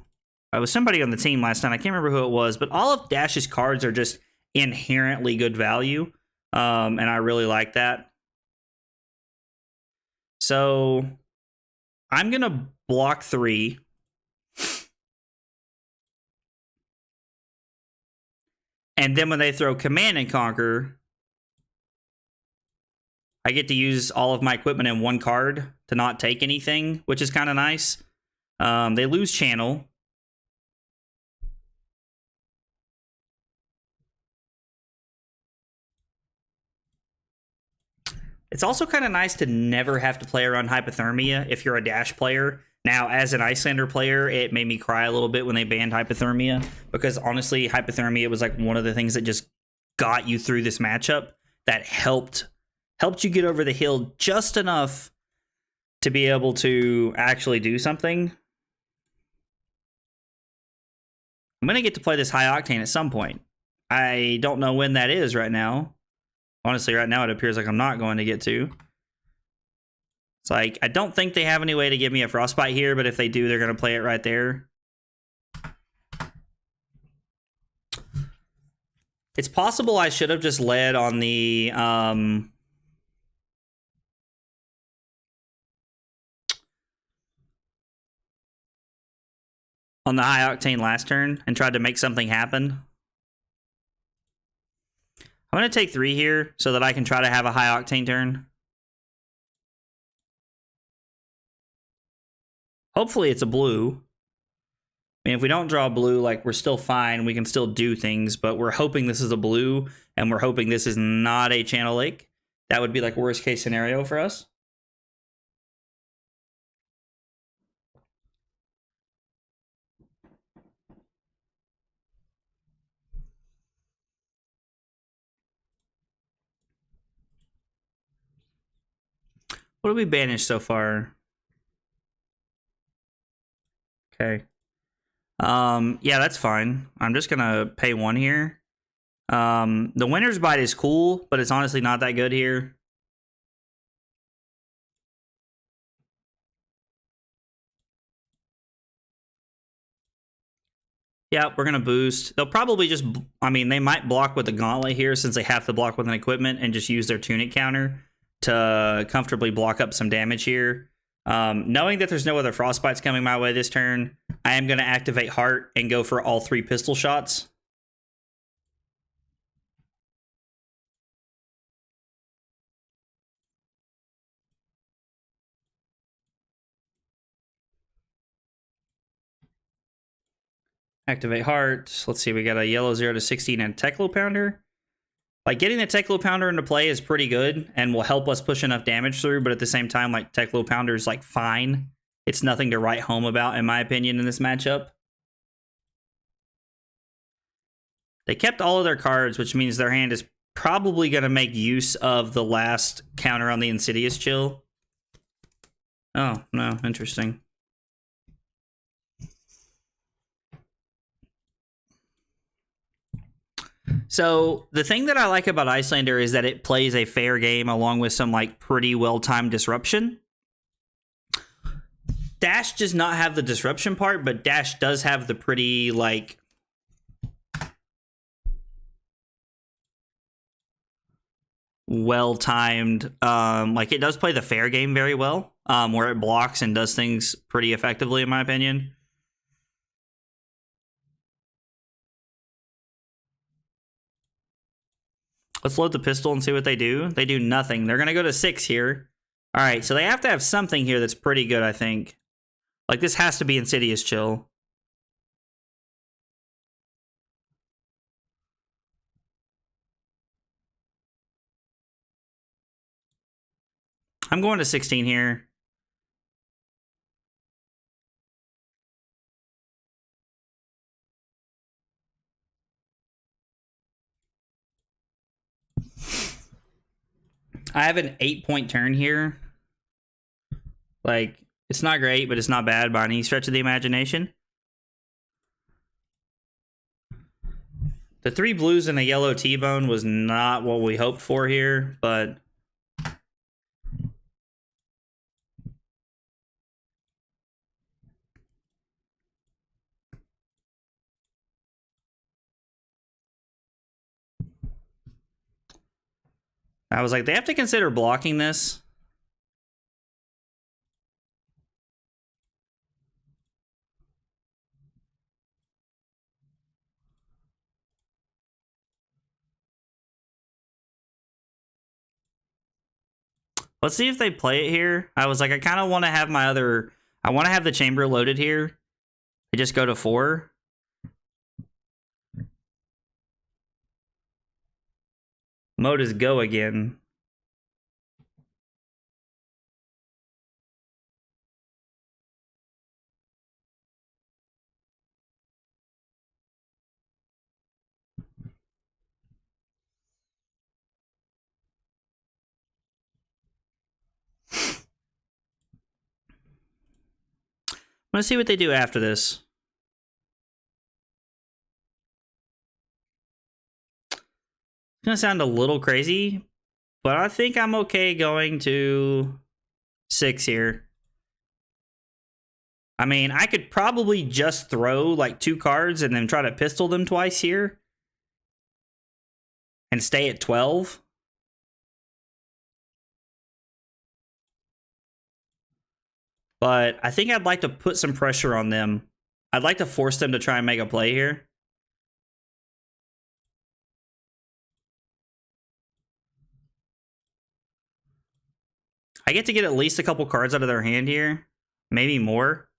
A: I was somebody on the team last night. I can't remember who it was, but all of Dash's cards are just inherently good value, and I really like that. So, I'm going to block 3. And then when they throw Command and Conquer, I get to use all of my equipment in 1 card to not take anything, which is kind of nice. They lose Channel. It's also kind of nice to never have to play around Hypothermia if you're a Dash player. Now, as an Icelander player, it made me cry a little bit when they banned Hypothermia, because honestly, Hypothermia was like one of the things that just got you through this matchup, that helped you get over the hill just enough to be able to actually do something. I'm going to get to play this High Octane at some point. I don't know when that is right now. Honestly, right now it appears like I'm not going to get to. It's like, I don't think they have any way to give me a frostbite here, but if they do, they're going to play it right there. It's possible I should have just led on the on the high octane last turn and tried to make something happen. I'm going to take 3 here so that I can try to have a high octane turn. Hopefully it's a blue. I mean, if we don't draw blue, like, we're still fine. We can still do things, but we're hoping this is a blue, and we're hoping this is not a channel lake. That would be, like, worst case scenario for us. What did we banish so far? Okay. Yeah, that's fine. I'm just gonna pay 1 here. The winner's bite is cool, but it's honestly not that good here. Yeah, we're gonna boost. They'll probably just, I mean, they might block with the gauntlet here since they have to block with an equipment and just use their tunic counter to comfortably block up some damage here. Knowing that there's no other frostbites coming my way this turn, I am going to activate Heart and go for all 3 pistol shots. Activate Heart. Let's see, we got a yellow 0 to 16 and Teklo Pounder. Like, getting the Teklo Pounder into play is pretty good and will help us push enough damage through, but at the same time, like, Teklo Pounder is, like, fine. It's nothing to write home about, in my opinion, in this matchup. They kept all of their cards, which means their hand is probably going to make use of the last counter on the Insidious Chill. Oh, no, interesting. So the thing that I like about Icelander is that it plays a fair game along with some, like, pretty well-timed disruption. Dash does not have the disruption part, but Dash does have the pretty, like, well-timed, like, it does play the fair game very well, where it blocks and does things pretty effectively, in my opinion. Let's load the pistol and see what they do. They do nothing. They're going to go to 6 here. All right, so they have to have something here that's pretty good, I think. Like, this has to be Insidious Chill. I'm going to 16 here. I have an 8-point turn here. Like, it's not great, but it's not bad by any stretch of the imagination. The 3 blues and a yellow T-bone was not what we hoped for here, but I was like, they have to consider blocking this. Let's see if they play it here. I was like, I kind of want to have my other... I want to have the chamber loaded here. They just go to 4. Mode is go again. Let's see what they do after this. gonna sound a little crazy, but I think I'm okay going to 6 here. I mean, I could probably just throw like 2 cards and then try to pistol them twice here and stay at 12. But I think I'd like to put some pressure on them. I'd like to force them to try and make a play here. I get to get at least a couple cards out of their hand here. Maybe more.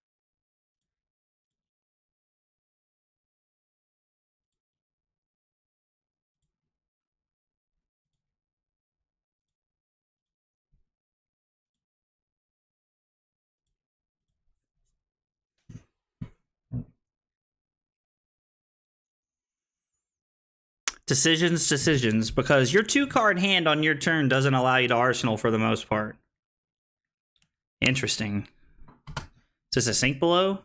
A: Decisions, because your 2-card hand on your turn doesn't allow you to arsenal for the most part. Interesting. Is this a sink below?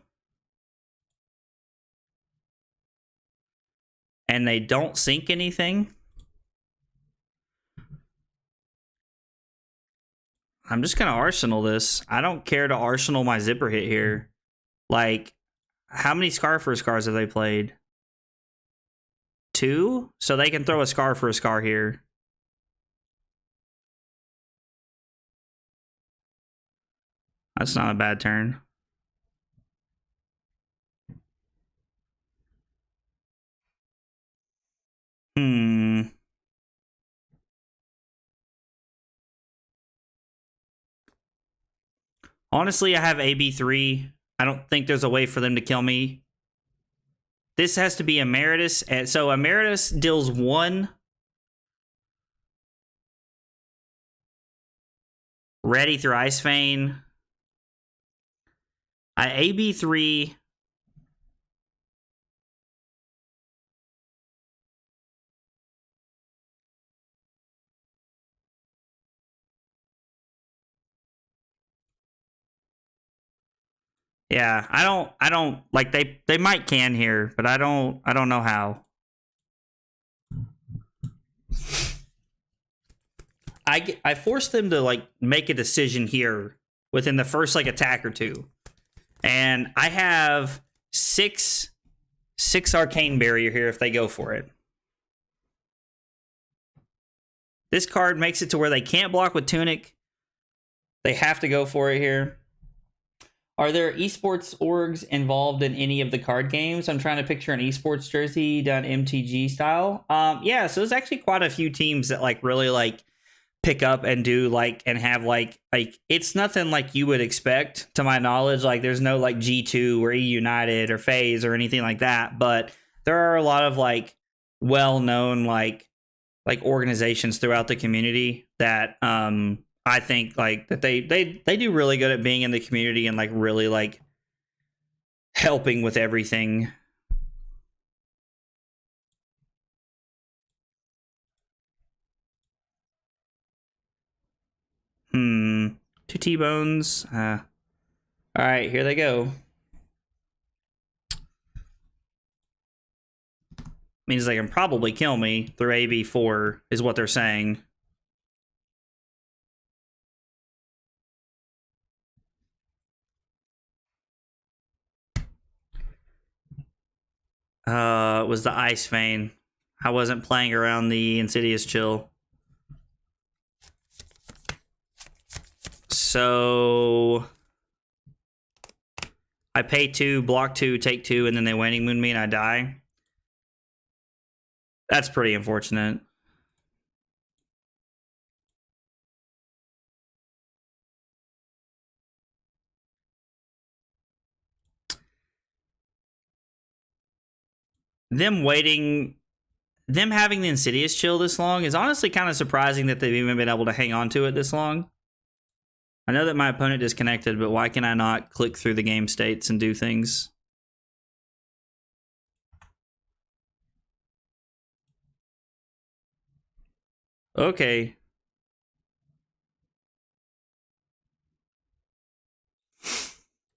A: And they don't sink anything? I'm just gonna arsenal this. I don't care to arsenal my zipper hit here. Like, how many Scar for Scars have they played? 2? So they can throw a Scar for a Scar here. That's not a bad turn. Honestly, I have AB3. I don't think there's a way for them to kill me. This has to be Emeritus. And so Emeritus deals 1. Ready through Ice Vein. I AB3. Yeah, I don't like they might can here, but I don't know how. I forced them to like make a decision here within the first like attack or 2. And I have 6 Arcane Barrier here if they go for it. This card makes it to where they can't block with Tunic. They have to go for it here. Are there esports orgs involved in any of the card games? I'm trying to picture an esports jersey done MTG style. Yeah, so there's actually quite a few teams that like really like pick up and do like and have like it's nothing like you would expect to my knowledge. Like there's no like G2 or E United or FaZe or anything like that, but there are a lot of like well-known like organizations throughout the community that I think like that they do really good at being in the community and like really like helping with everything. Two T-bones. All right, here they go. Means they can probably kill me through AB4 is what they're saying. It was the Ice Vein. I wasn't playing around the Insidious Chill. So I pay 2, block 2, take 2, and then they Waning Moon me and I die. That's pretty unfortunate. Them having the Insidious Chill this long is honestly kind of surprising that they've even been able to hang on to it this long. I know that my opponent disconnected, but why can I not click through the game states and do things? Okay.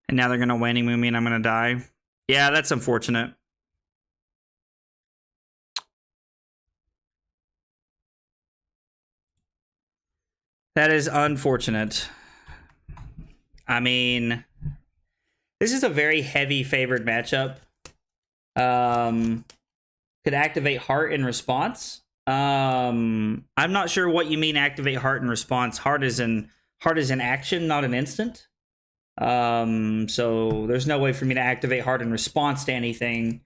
A: And now they're going to Waning Moon me and I'm going to die. Yeah, that's unfortunate. That is unfortunate. I mean, this is a very heavy favored matchup. Could activate Heart in response. I'm not sure what you mean activate Heart in response. Heart is an action, not an instant. So there's no way for me to activate Heart in response to anything.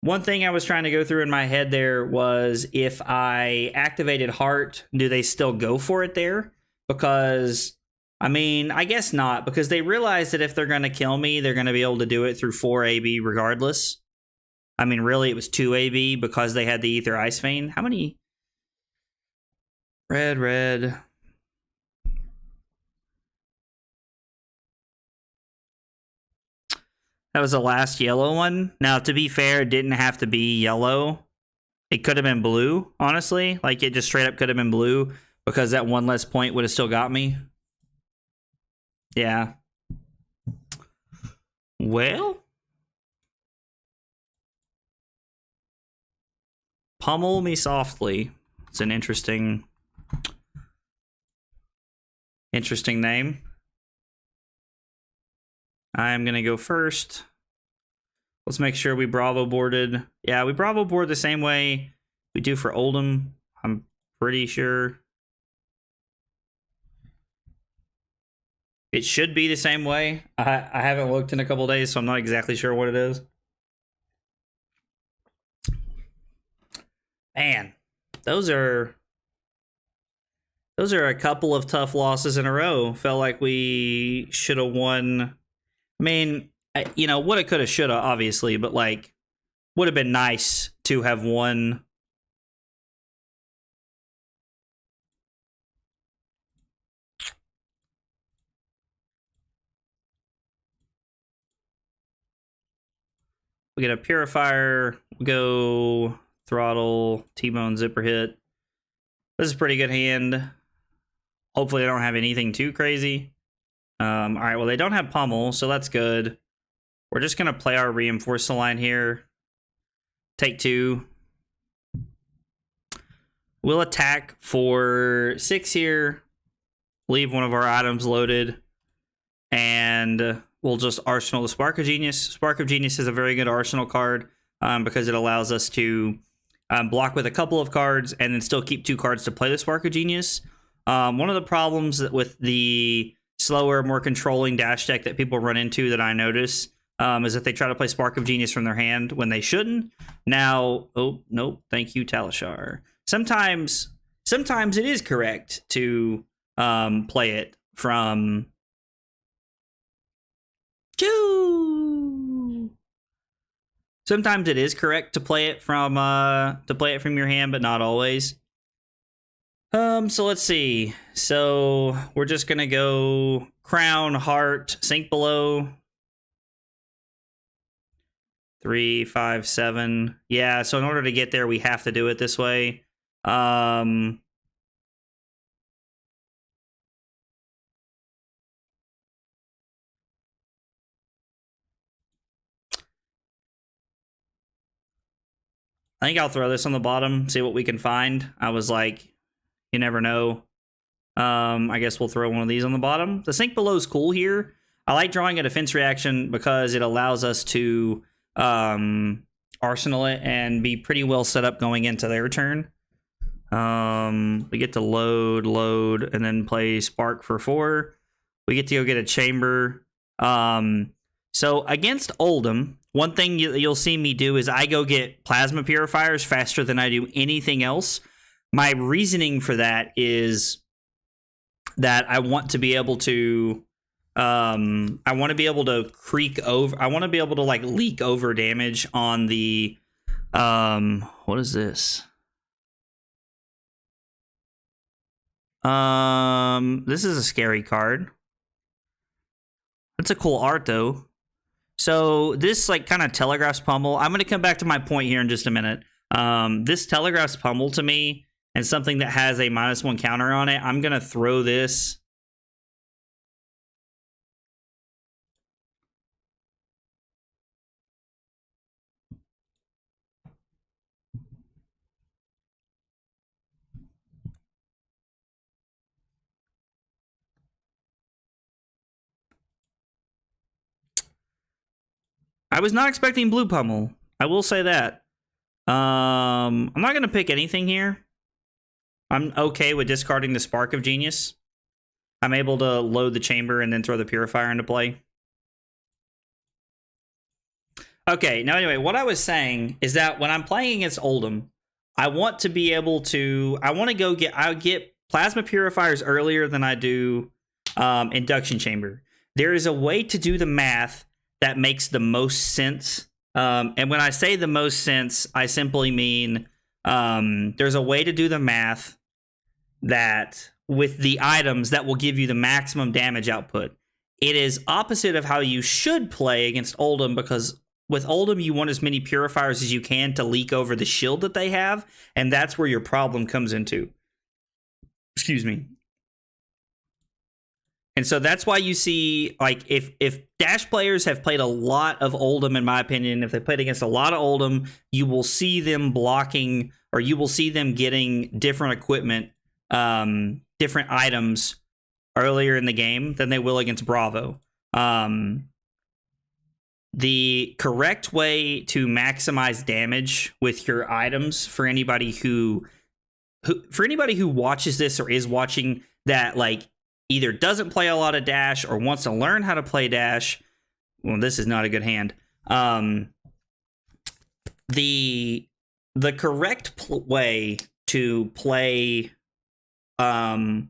A: One thing I was trying to go through in my head there was if I activated Heart, do they still go for it there? Because, I mean, I guess not, because they realize that if they're going to kill me, they're going to be able to do it through 4 AB regardless. I mean, really, it was 2 AB because they had the Ether Ice Vein. How many? Red. That was the last yellow one. Now, to be fair, it didn't have to be yellow. It could have been blue, honestly. Like, it just straight up could have been blue because that one less point would have still got me. Yeah. Well. Pummel me softly. It's an interesting name. I'm going to go first. Let's make sure we Bravo boarded. Yeah, we Bravo board the same way we do for Oldham. I'm pretty sure. It should be the same way. I haven't looked in a couple days, so I'm not exactly sure what it is. Man, those are a couple of tough losses in a row. Felt like we should have won. I mean, you know, woulda, coulda, shoulda, obviously, but like, would have been nice to have won. We get a Purifier, we'll go Throttle, T-Bone, Zipper Hit. This is a pretty good hand. Hopefully, I don't have anything too crazy. All right, well, they don't have Pummel, so that's good. We're just going to play our Reinforce the line here. Take 2. We'll attack for 6 here. Leave one of our items loaded. And we'll just Arsenal the Spark of Genius. Spark of Genius is a very good Arsenal card because it allows us to block with a couple of cards and then still keep 2 cards to play the Spark of Genius. One of the problems with the slower, more controlling Dash deck that people run into that I notice is that they try to play Spark of Genius from their hand when they shouldn't. Now, oh, nope, thank you, Talishar. Sometimes it is correct to play it from... Sometimes it is correct to play it from your hand, but not always. So let's see. So we're just gonna go Crown, Heart, Sink Below. 3, 5, 7. Yeah, so in order to get there, we have to do it this way. I think I'll throw this on the bottom, see what we can find. I was like, you never know. I guess we'll throw one of these on the bottom. The Sink Below is cool here. I like drawing a defense reaction because it allows us to arsenal it and be pretty well set up going into their turn. We get to load, and then play Spark for 4. We get to go get a Chamber. So against Oldham, one thing you'll see me do is I go get Plasma Purifiers faster than I do anything else. My reasoning for that is that I want to be able to creak over. I want to be able to like leak over damage on the what is this? This is a scary card. That's a cool art though. So this like kind of telegraphs Pummel. I'm going to come back to my point here in just a minute. This telegraphs Pummel to me and something that has a -1 counter on it. I'm going to throw this. I was not expecting blue pummel. I will say that. I'm not going to pick anything here. I'm okay with discarding the Spark of Genius. I'm able to load the chamber and then throw the Purifier into play. Okay, now anyway, what I was saying is that when I'm playing against Oldhim, I want to be able to, I get Plasma Purifiers earlier than I do Induction Chamber. There is a way to do the math that makes the most sense. And when I say the most sense, I simply mean there's a way to do the math that with the items that will give you the maximum damage output. It is opposite of how you should play against Oldhim, because with Oldhim, you want as many purifiers as you can to leak over the shield that they have, and that's where your problem comes into. Excuse me. And so that's why you see, like, if Dash players have played a lot of Oldhim, in my opinion, if they played against a lot of Oldhim, you will see them blocking, or you will see them getting different equipment, different items earlier in the game than they will against Bravo. The correct way to maximize damage with your items for anybody who watches this or is watching that, like, either doesn't play a lot of Dash or wants to learn how to play Dash. Well, this is not a good hand. The correct way to play, to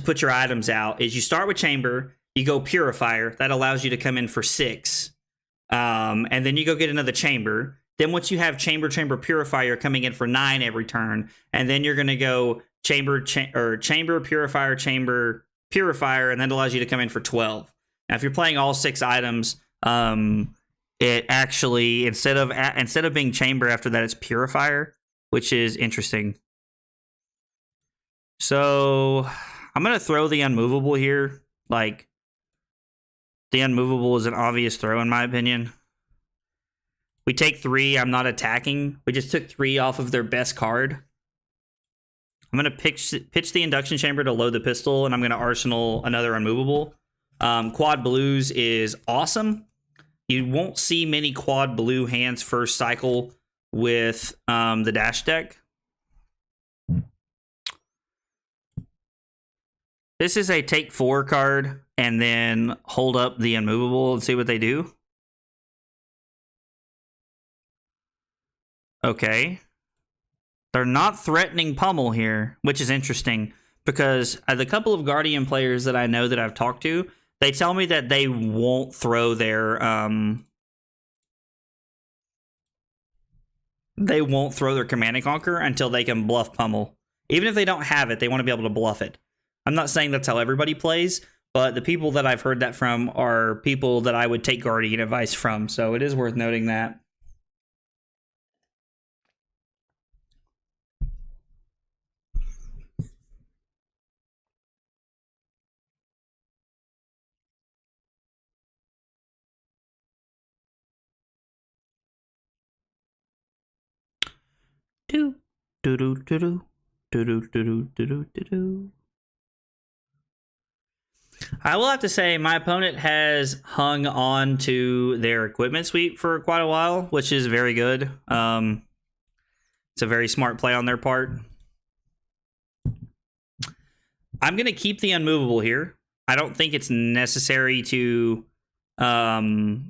A: put your items out, is you start with Chamber, you go Purifier, that allows you to come in for 6. And then you go get another Chamber. Then once you have Chamber, Purifier coming in for 9 every turn, and then you're going to go Chamber, Purifier, Chamber, Purifier, and that allows you to come in for 12. Now, if you're playing all 6 items, it actually, instead of being Chamber after that, it's Purifier, which is interesting. So I'm going to throw the Unmovable here. Like, the Unmovable is an obvious throw, in my opinion. We take 3. I'm not attacking. We just took 3 off of their best card. I'm going to pitch the Induction Chamber to load the pistol, and I'm going to Arsenal another Unmovable. Quad Blues is awesome. You won't see many Quad Blue hands first cycle with the Dash deck. This is a take 4 card, and then hold up the Unmovable and see what they do. Okay. They're not threatening Pummel here, which is interesting, because the couple of Guardian players that I know that I've talked to, they tell me that they won't throw their Command and Conquer until they can bluff Pummel. Even if they don't have it, they want to be able to bluff it. I'm not saying that's how everybody plays, but the people that I've heard that from are people that I would take Guardian advice from, so it is worth noting that. Do do do do do do do do do do. I will have to say my opponent has hung on to their equipment suite for quite a while, which is very good. It's a very smart play on their part. I'm going to keep the Unmovable here. I don't think it's necessary to play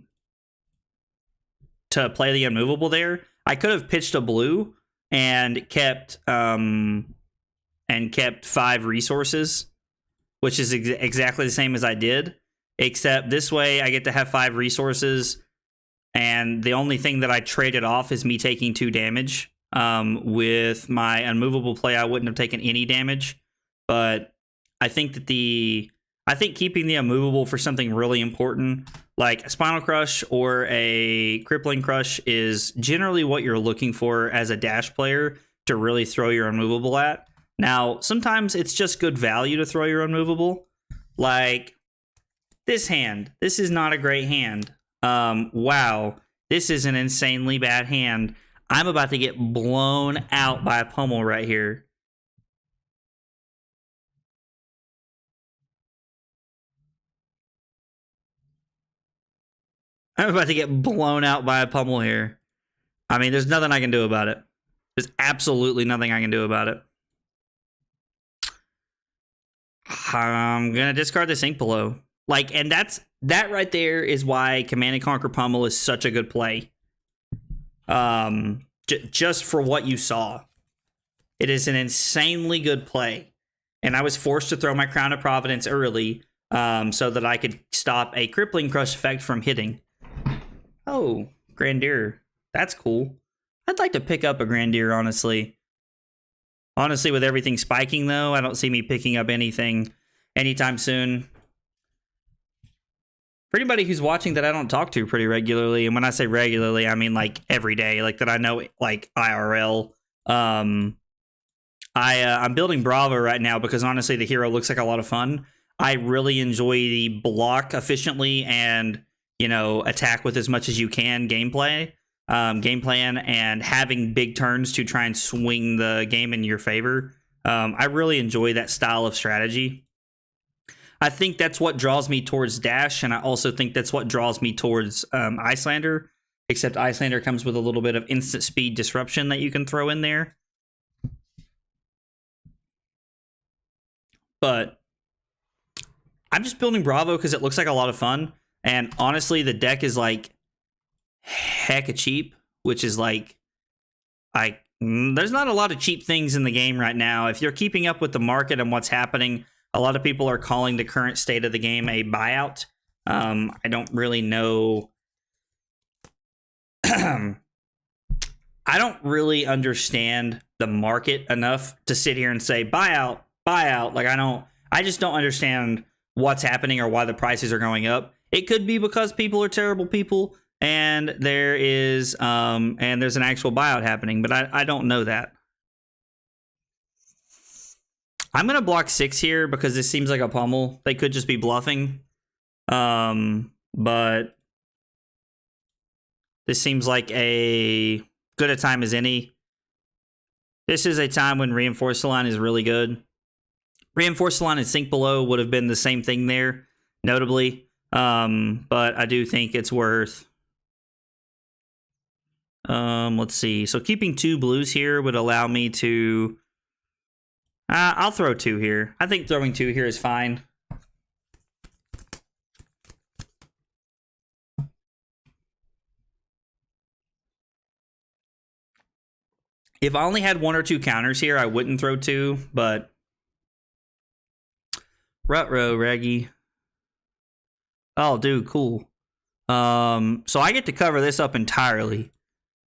A: the Unmovable there. I could have pitched a blue and kept 5 resources, which is exactly the same as I did, except this way I get to have 5 resources, and the only thing that I traded off is me taking 2 damage. With my Unmovable play, I wouldn't have taken any damage, but I think that keeping the Unmovable for something really important, like a Spinal Crush or a Crippling Crush, is generally what you're looking for as a Dash player to really throw your Unmovable at. Now, sometimes it's just good value to throw your Unmovable. Like this hand. This is not a great hand. Wow. This is an insanely bad hand. I'm about to get blown out by a Pummel right here. I'm about to get blown out by a pummel here. I mean, there's nothing I can do about it. There's absolutely nothing I can do about it. I'm gonna discard this ink below. Like, and that right there is why Command and Conquer Pummel is such a good play. Just for what you saw, it is an insanely good play, and I was forced to throw my Crown of Providence early, so that I could stop a Crippling Crush effect from hitting. Oh, Grandeur, that's cool. I'd like to pick up a Grandeur, honestly. Honestly, with everything spiking, though, I don't see me picking up anything anytime soon. For anybody who's watching that I don't talk to pretty regularly, and when I say regularly, I mean like every day, like that I know, like IRL. I'm building Bravo right now because honestly, the hero looks like a lot of fun. I really enjoy the block efficiently and, you know, attack with as much as you can game plan, and having big turns to try and swing the game in your favor. I really enjoy that style of strategy. I think that's what draws me towards Dash, and I also think that's what draws me towards Icelander, except Icelander comes with a little bit of instant speed disruption that you can throw in there. But I'm just building Bravo because it looks like a lot of fun, and honestly, the deck is like hecka cheap, which is like, there's not a lot of cheap things in the game right now. If you're keeping up with the market and what's happening, a lot of people are calling the current state of the game a buyout. I don't really know. I don't really understand the market enough to sit here and say buyout, buyout. Like, I just don't understand what's happening or why the prices are going up. It could be because people are terrible people and there's an actual buyout happening, but I don't know that. I'm going to block 6 here because this seems like a pummel. They could just be bluffing. But this seems like a good a time as any. This is a time when Reinforce the Line is really good. Reinforce the Line and Sink Below would have been the same thing there, notably. But I do think it's worth... let's see. So keeping 2 blues here would allow me to... I'll throw 2 here. I think throwing 2 here is fine. If I only had 1 or 2 counters here, I wouldn't throw 2, but... Rut-row, Reggie. Oh, dude, cool. So I get to cover this up entirely.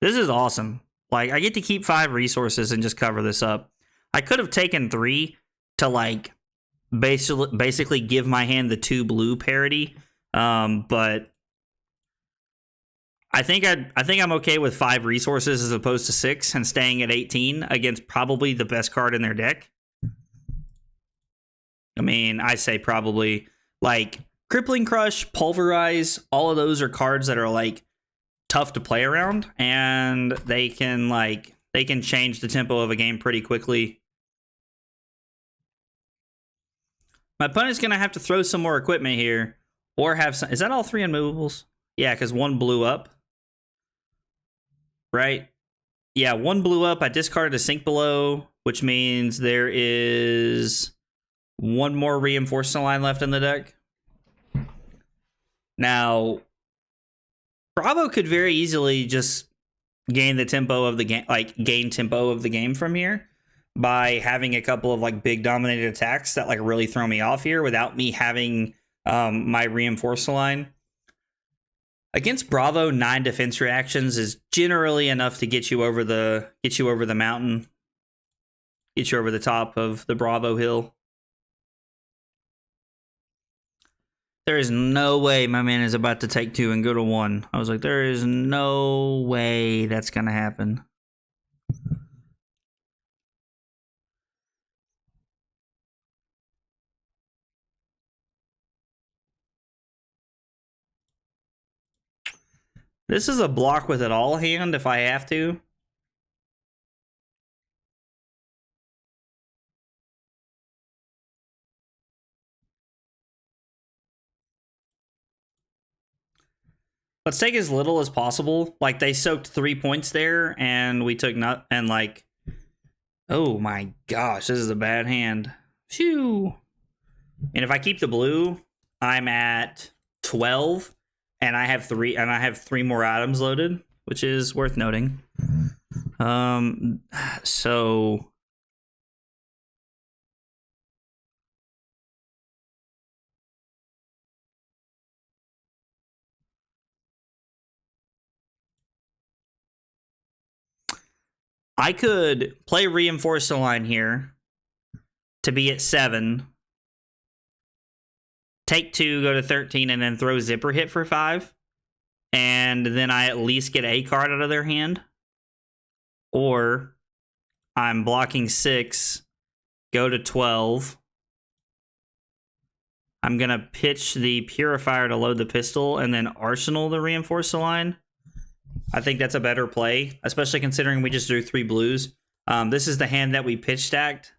A: This is awesome. Like, I get to keep 5 resources and just cover this up. I could have taken 3 to, like, basically give my hand the 2 blue parity, but I think I'm okay with 5 resources as opposed to 6 and staying at 18 against probably the best card in their deck. I mean, I say probably, like, Crippling Crush, Pulverize, all of those are cards that are, like, tough to play around, and they can change the tempo of a game pretty quickly. My opponent's going to have to throw some more equipment here, or have some... Is that all 3 unmovables? Yeah, because 1 blew up. Right? Yeah, 1 blew up. I discarded a Sink Below, which means there is 1 more Reinforcement Line left in the deck. Now, Bravo could very easily just gain the tempo of the game, like gain tempo of the game from here by having a couple of like big dominated attacks that like really throw me off here without me having my Reinforcement Line. Against Bravo, 9 defense reactions is generally enough to get you over the mountain, get you over the top of the Bravo hill. There is no way my man is about to take 2 and go to 1. I was like, there is no way that's going to happen. This is a block with it all hand if I have to. let's take as little as possible. Like, they soaked 3 points there, and we took not, and like, oh my gosh, this is a bad hand. Phew. And if I keep the blue, I'm at 12, and I have three more items loaded, which is worth noting. So I could play reinforce the line here to be at 7, take 2, go to 13, and then throw zipper hit for 5, and then I at least get a card out of their hand. Or I'm blocking 6, go to 12. I'm going to pitch the Purifier to load the pistol and then Arsenal the reinforce the line. I think that's a better play, especially considering we just drew 3 blues. This is the hand that we pitch stacked.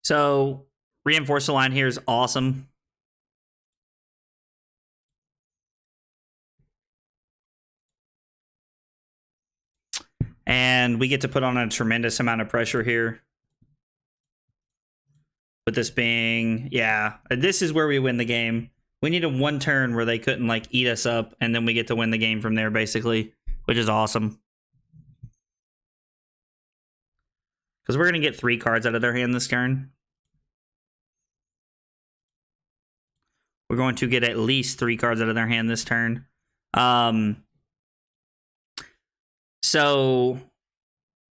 A: So reinforce the line here is awesome. And we get to put on a tremendous amount of pressure here. With this being, yeah, this is where we win the game. We needed 1 turn where they couldn't like eat us up, and then we get to win the game from there, basically, which is awesome. Because we're going to get 3 cards out of their hand this turn. We're going to get at least 3 cards out of their hand this turn. So,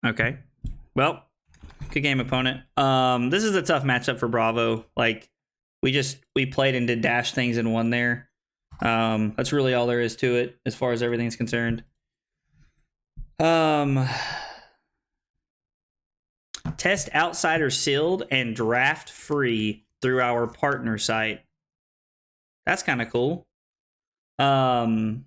A: okay. Well, good game, opponent. This is a tough matchup for Bravo. Like, we played and did dash things and won there. That's really all there is to it as far as everything's concerned. Test outsider sealed and draft free through our partner site. That's kind of cool. That's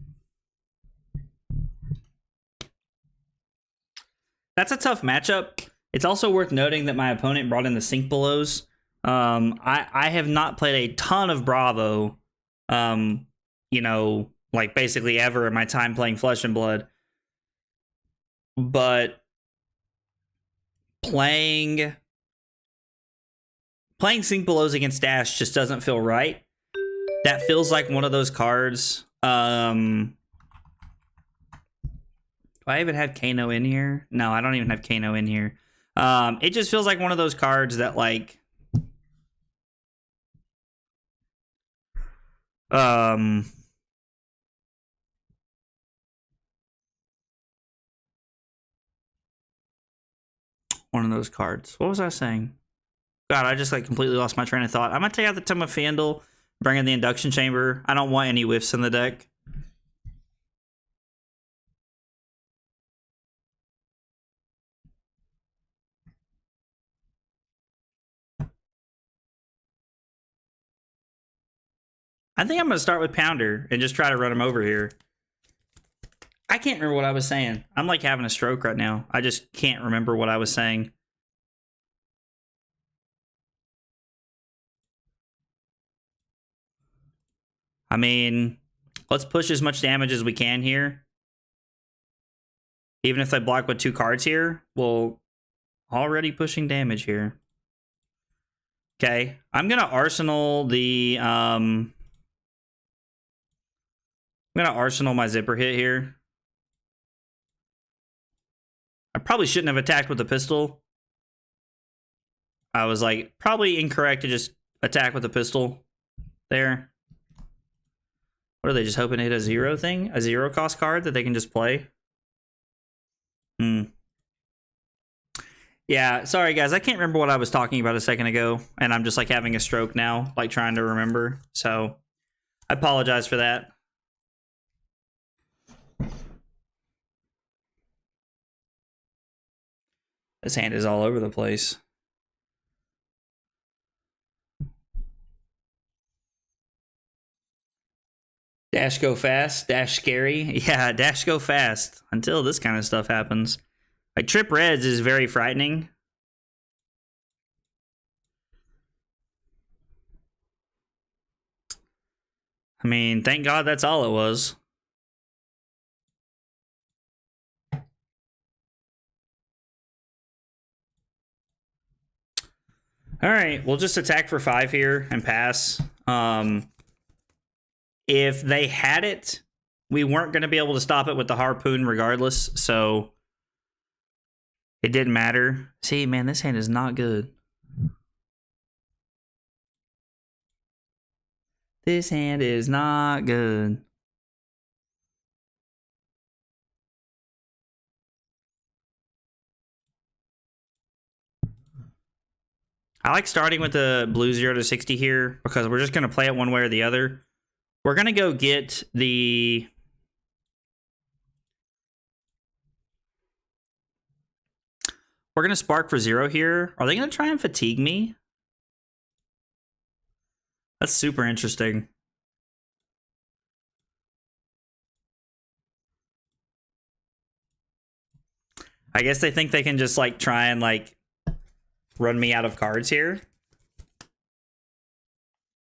A: a tough matchup. It's also worth noting that my opponent brought in the Sink Belows. I have not played a ton of Bravo, you know, like basically ever in my time playing Flesh and Blood. But playing Sink Belows against Dash just doesn't feel right. That feels like one of those cards. Do I even have Kano in here? No, I don't even have Kano in here. It just feels like one of those cards that, like, one of those cards. What was I saying? God, I just like completely lost my train of thought. I'm gonna take out the Tome of Fandle, bring in the Induction Chamber. I don't want any whiffs in the deck. I think I'm going to start with Pounder and just try to run him over here. I can't remember what I was saying. I'm like having a stroke right now. I just can't remember what I was saying. I mean, let's push as much damage as we can here. Even if they block with 2 cards here, well, already pushing damage here. Okay, I'm going to Arsenal the... I'm going to Arsenal my zipper hit here. I probably shouldn't have attacked with the pistol. I was like, probably incorrect to just attack with the pistol there. What are they, just hoping to hit a 0 thing? A 0 cost card that they can just play? Yeah, sorry guys, I can't remember what I was talking about a second ago, and I'm just like having a stroke now, like trying to remember. So, I apologize for that. This hand is all over the place. Dash go fast, dash scary. Yeah, dash go fast until this kind of stuff happens. Like, trip reds is very frightening. I mean, thank God that's all it was. All right, we'll just attack for 5 here and pass. If they had it, we weren't going to be able to stop it with the harpoon regardless, so it didn't matter. See, man, this hand is not good. This hand is not good. I like starting with the blue 0 to 60 here because we're just going to play it one way or the other. We're going to go get the... We're going to spark for 0 here. Are they going to try and fatigue me? That's super interesting. I guess they think they can just like try and like run me out of cards here.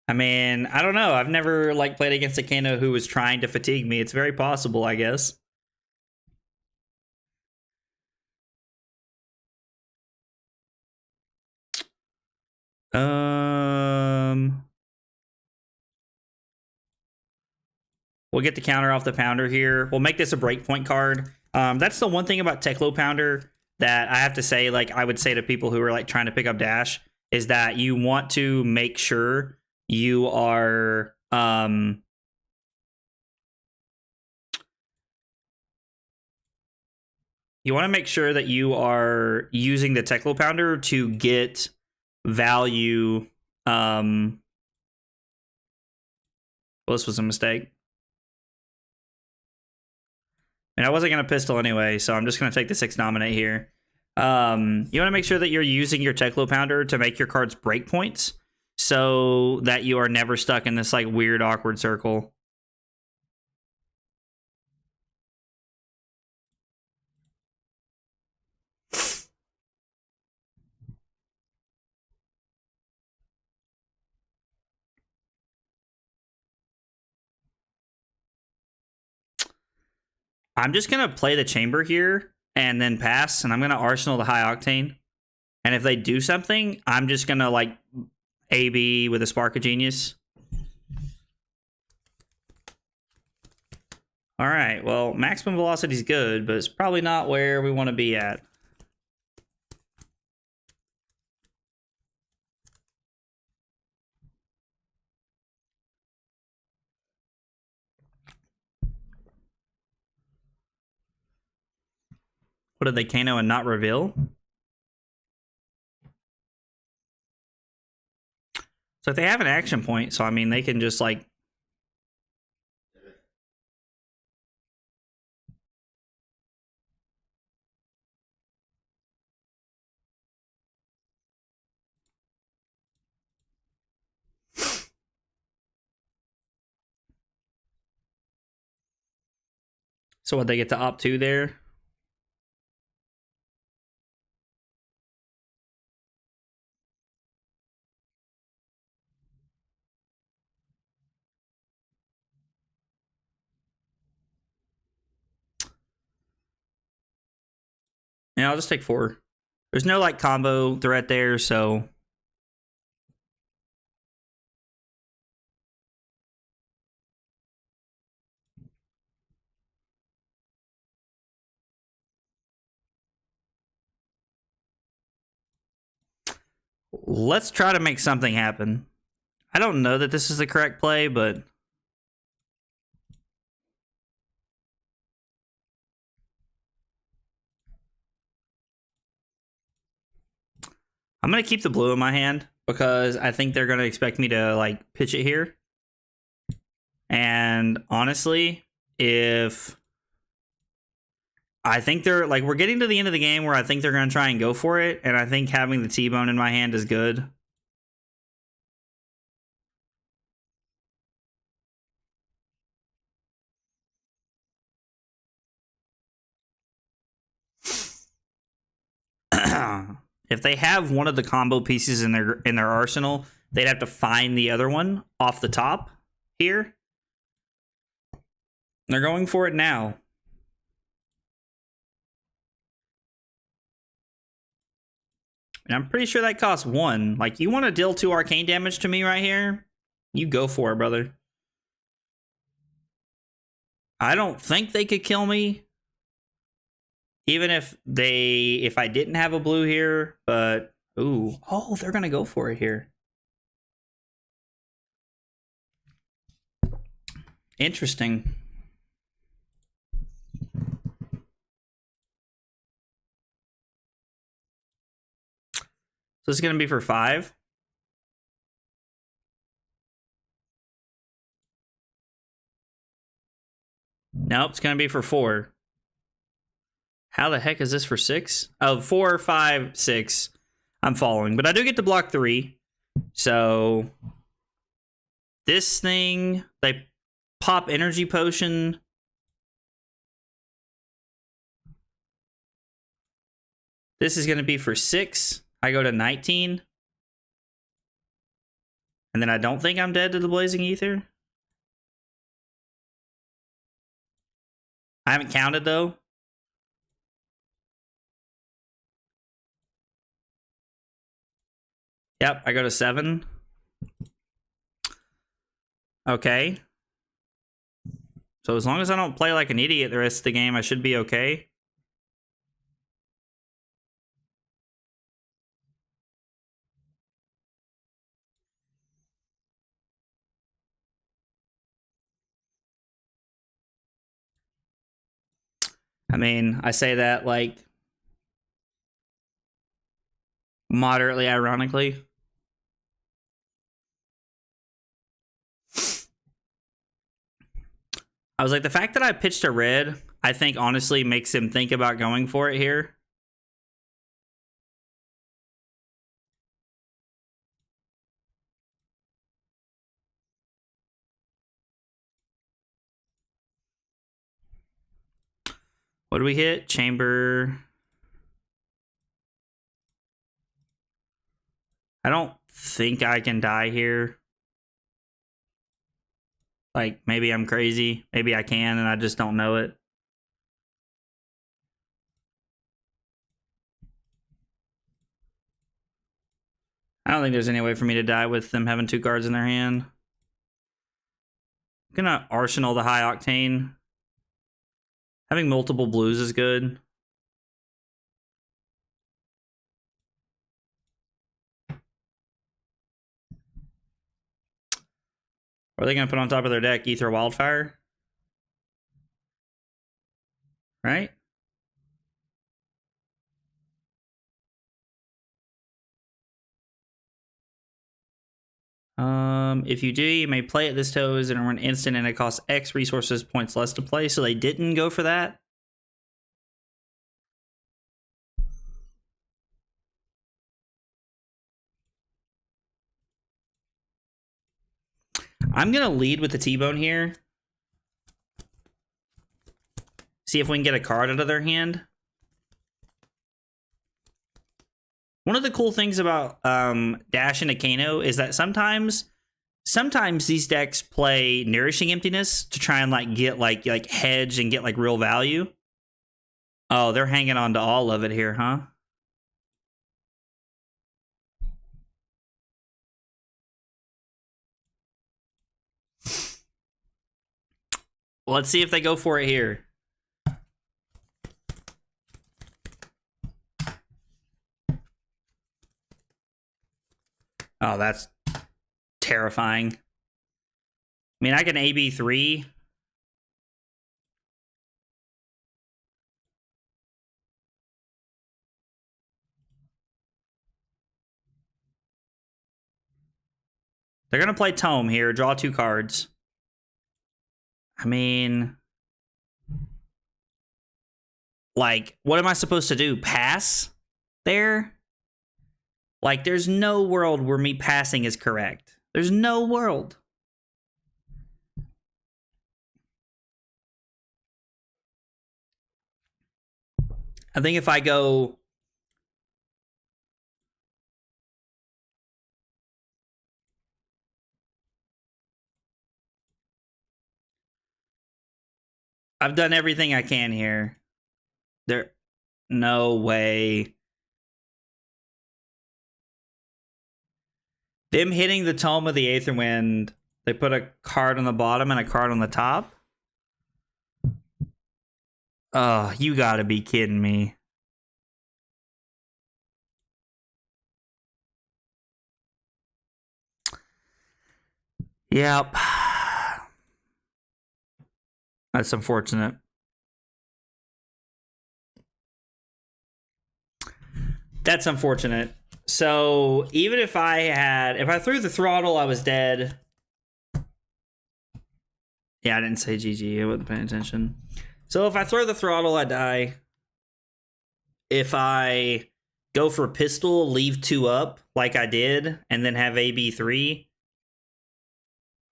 A: I mean, I don't know. I've never like played against a Kano who was trying to fatigue me. It's very possible, I guess. We'll get the counter off the pounder here. We'll make this a breakpoint card. That's the one thing about Teklo Pounder that I have to say, like I would say to people who are like trying to pick up Dash, is that you want to make sure you are you want to make sure that you are using the Teklo Pounder to get value. Well, this was a mistake. And I wasn't going to pistol anyway, so I'm just going to take the 6 dominate here. You want to make sure that you're using your Teklo Pounder to make your cards breakpoints so that you are never stuck in this like weird, awkward circle. I'm just going to play the chamber here and then pass, and I'm going to arsenal the high octane. And if they do something, I'm just going to like AB with a Spark of Genius. All right, well, maximum velocity is good, but it's probably not where we want to be at. What did they Kano and not reveal? So if they have an action point, so I mean, they can just like... So what, they get to opt 2 there? Yeah, I'll just take 4. There's no like combo threat there, so... Let's try to make something happen. I don't know that this is the correct play, but... I'm going to keep the blue in my hand because I think they're going to expect me to like pitch it here. And honestly, if I think they're like, we're getting to the end of the game where I think they're going to try and go for it. And I think having the T-bone in my hand is good. If they have one of the combo pieces in their arsenal, they'd have to find the other one off the top here. They're going for it now. And I'm pretty sure that costs 1. Like, you want to deal 2 arcane damage to me right here? You go for it, brother. I don't think they could kill me. Even if I didn't have a blue here, but ooh. Oh, they're gonna go for it here. Interesting. So this is gonna be for 5. Nope, it's gonna be for 4. How the heck is this for 6? Oh, 4, 5, 6. I'm following, but I do get to block 3. So this thing, they pop energy potion. This is gonna be for 6. I go to 19. And then I don't think I'm dead to the Blazing Ether. I haven't counted though. Yep, I go to 7. Okay. So as long as I don't play like an idiot the rest of the game, I should be okay. I mean, I say that like moderately ironically. I was like, the fact that I pitched a red, I think honestly makes him think about going for it here. What do we hit? Chamber. I don't think I can die here. Like, maybe I'm crazy. Maybe I can and I just don't know it. I don't think there's any way for me to die with them having 2 cards in their hand. I'm gonna Arsenal the High Octane. Having multiple blues is good. What are they going to put on top of their deck? Ether Wildfire? Right? If you do, you may play it this toes and run instant and it costs X resources points less to play, so they didn't go for that. I'm going to lead with the T-Bone here. See if we can get a card out of their hand. One of the cool things about Dash and Akano is that sometimes these decks play Nourishing Emptiness to try and like get like hedge and get like real value. Oh, they're hanging on to all of it here, huh? Well, let's see if they go for it here. Oh, that's terrifying. I mean, I can AB3. They're going to play Tome here, draw 2 cards. I mean, like, what am I supposed to do? Pass there? Like, there's no world where me passing is correct. There's no world. I think if I go... I've done everything I can here. No way. Them hitting the Tome of the Aether Wind, they put a card on the bottom and a card on the top? Oh, you gotta be kidding me. Yep. That's unfortunate. That's unfortunate. So even if I threw the throttle, I was dead. Yeah, I didn't say GG. I wasn't paying attention. So if I throw the throttle, I die. If I go for a pistol, leave 2 up like I did, and then have AB3,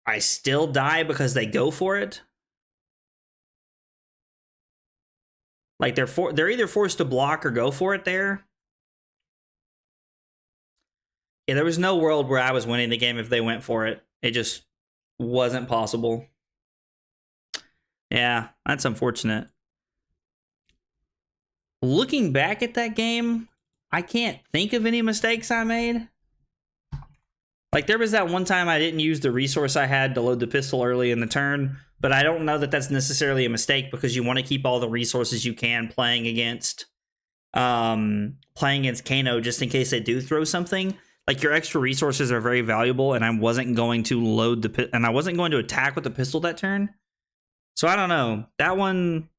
A: I still die because they go for it. Like they're either forced to block or go for it there. Yeah, there was no world where I was winning the game if they went for it. It just wasn't possible. Yeah, that's unfortunate. Looking back at that game, I can't think of any mistakes I made. Like, there was that one time I didn't use the resource I had to load the pistol early in the turn, but I don't know that that's necessarily a mistake because you want to keep all the resources you can playing against Kano just in case they do throw something. Like, your extra resources are very valuable, and I wasn't going to I wasn't going to attack with the pistol that turn. So I don't know. That one,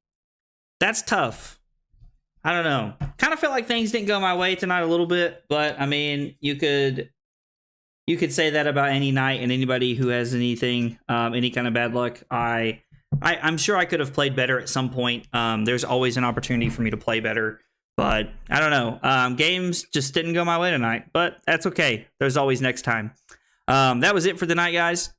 A: that's tough. I don't know. Kind of felt like things didn't go my way tonight a little bit, but I mean, you could say that about any night and anybody who has anything, any kind of bad luck. I'm sure I could have played better at some point. There's always an opportunity for me to play better, but I don't know. Games just didn't go my way tonight, but that's okay. There's always next time. That was it for the night, guys.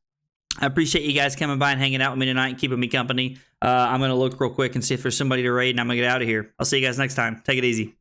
A: I appreciate you guys coming by and hanging out with me tonight and keeping me company. I'm going to look real quick and see if there's somebody to raid, and I'm going to get out of here. I'll see you guys next time. Take it easy.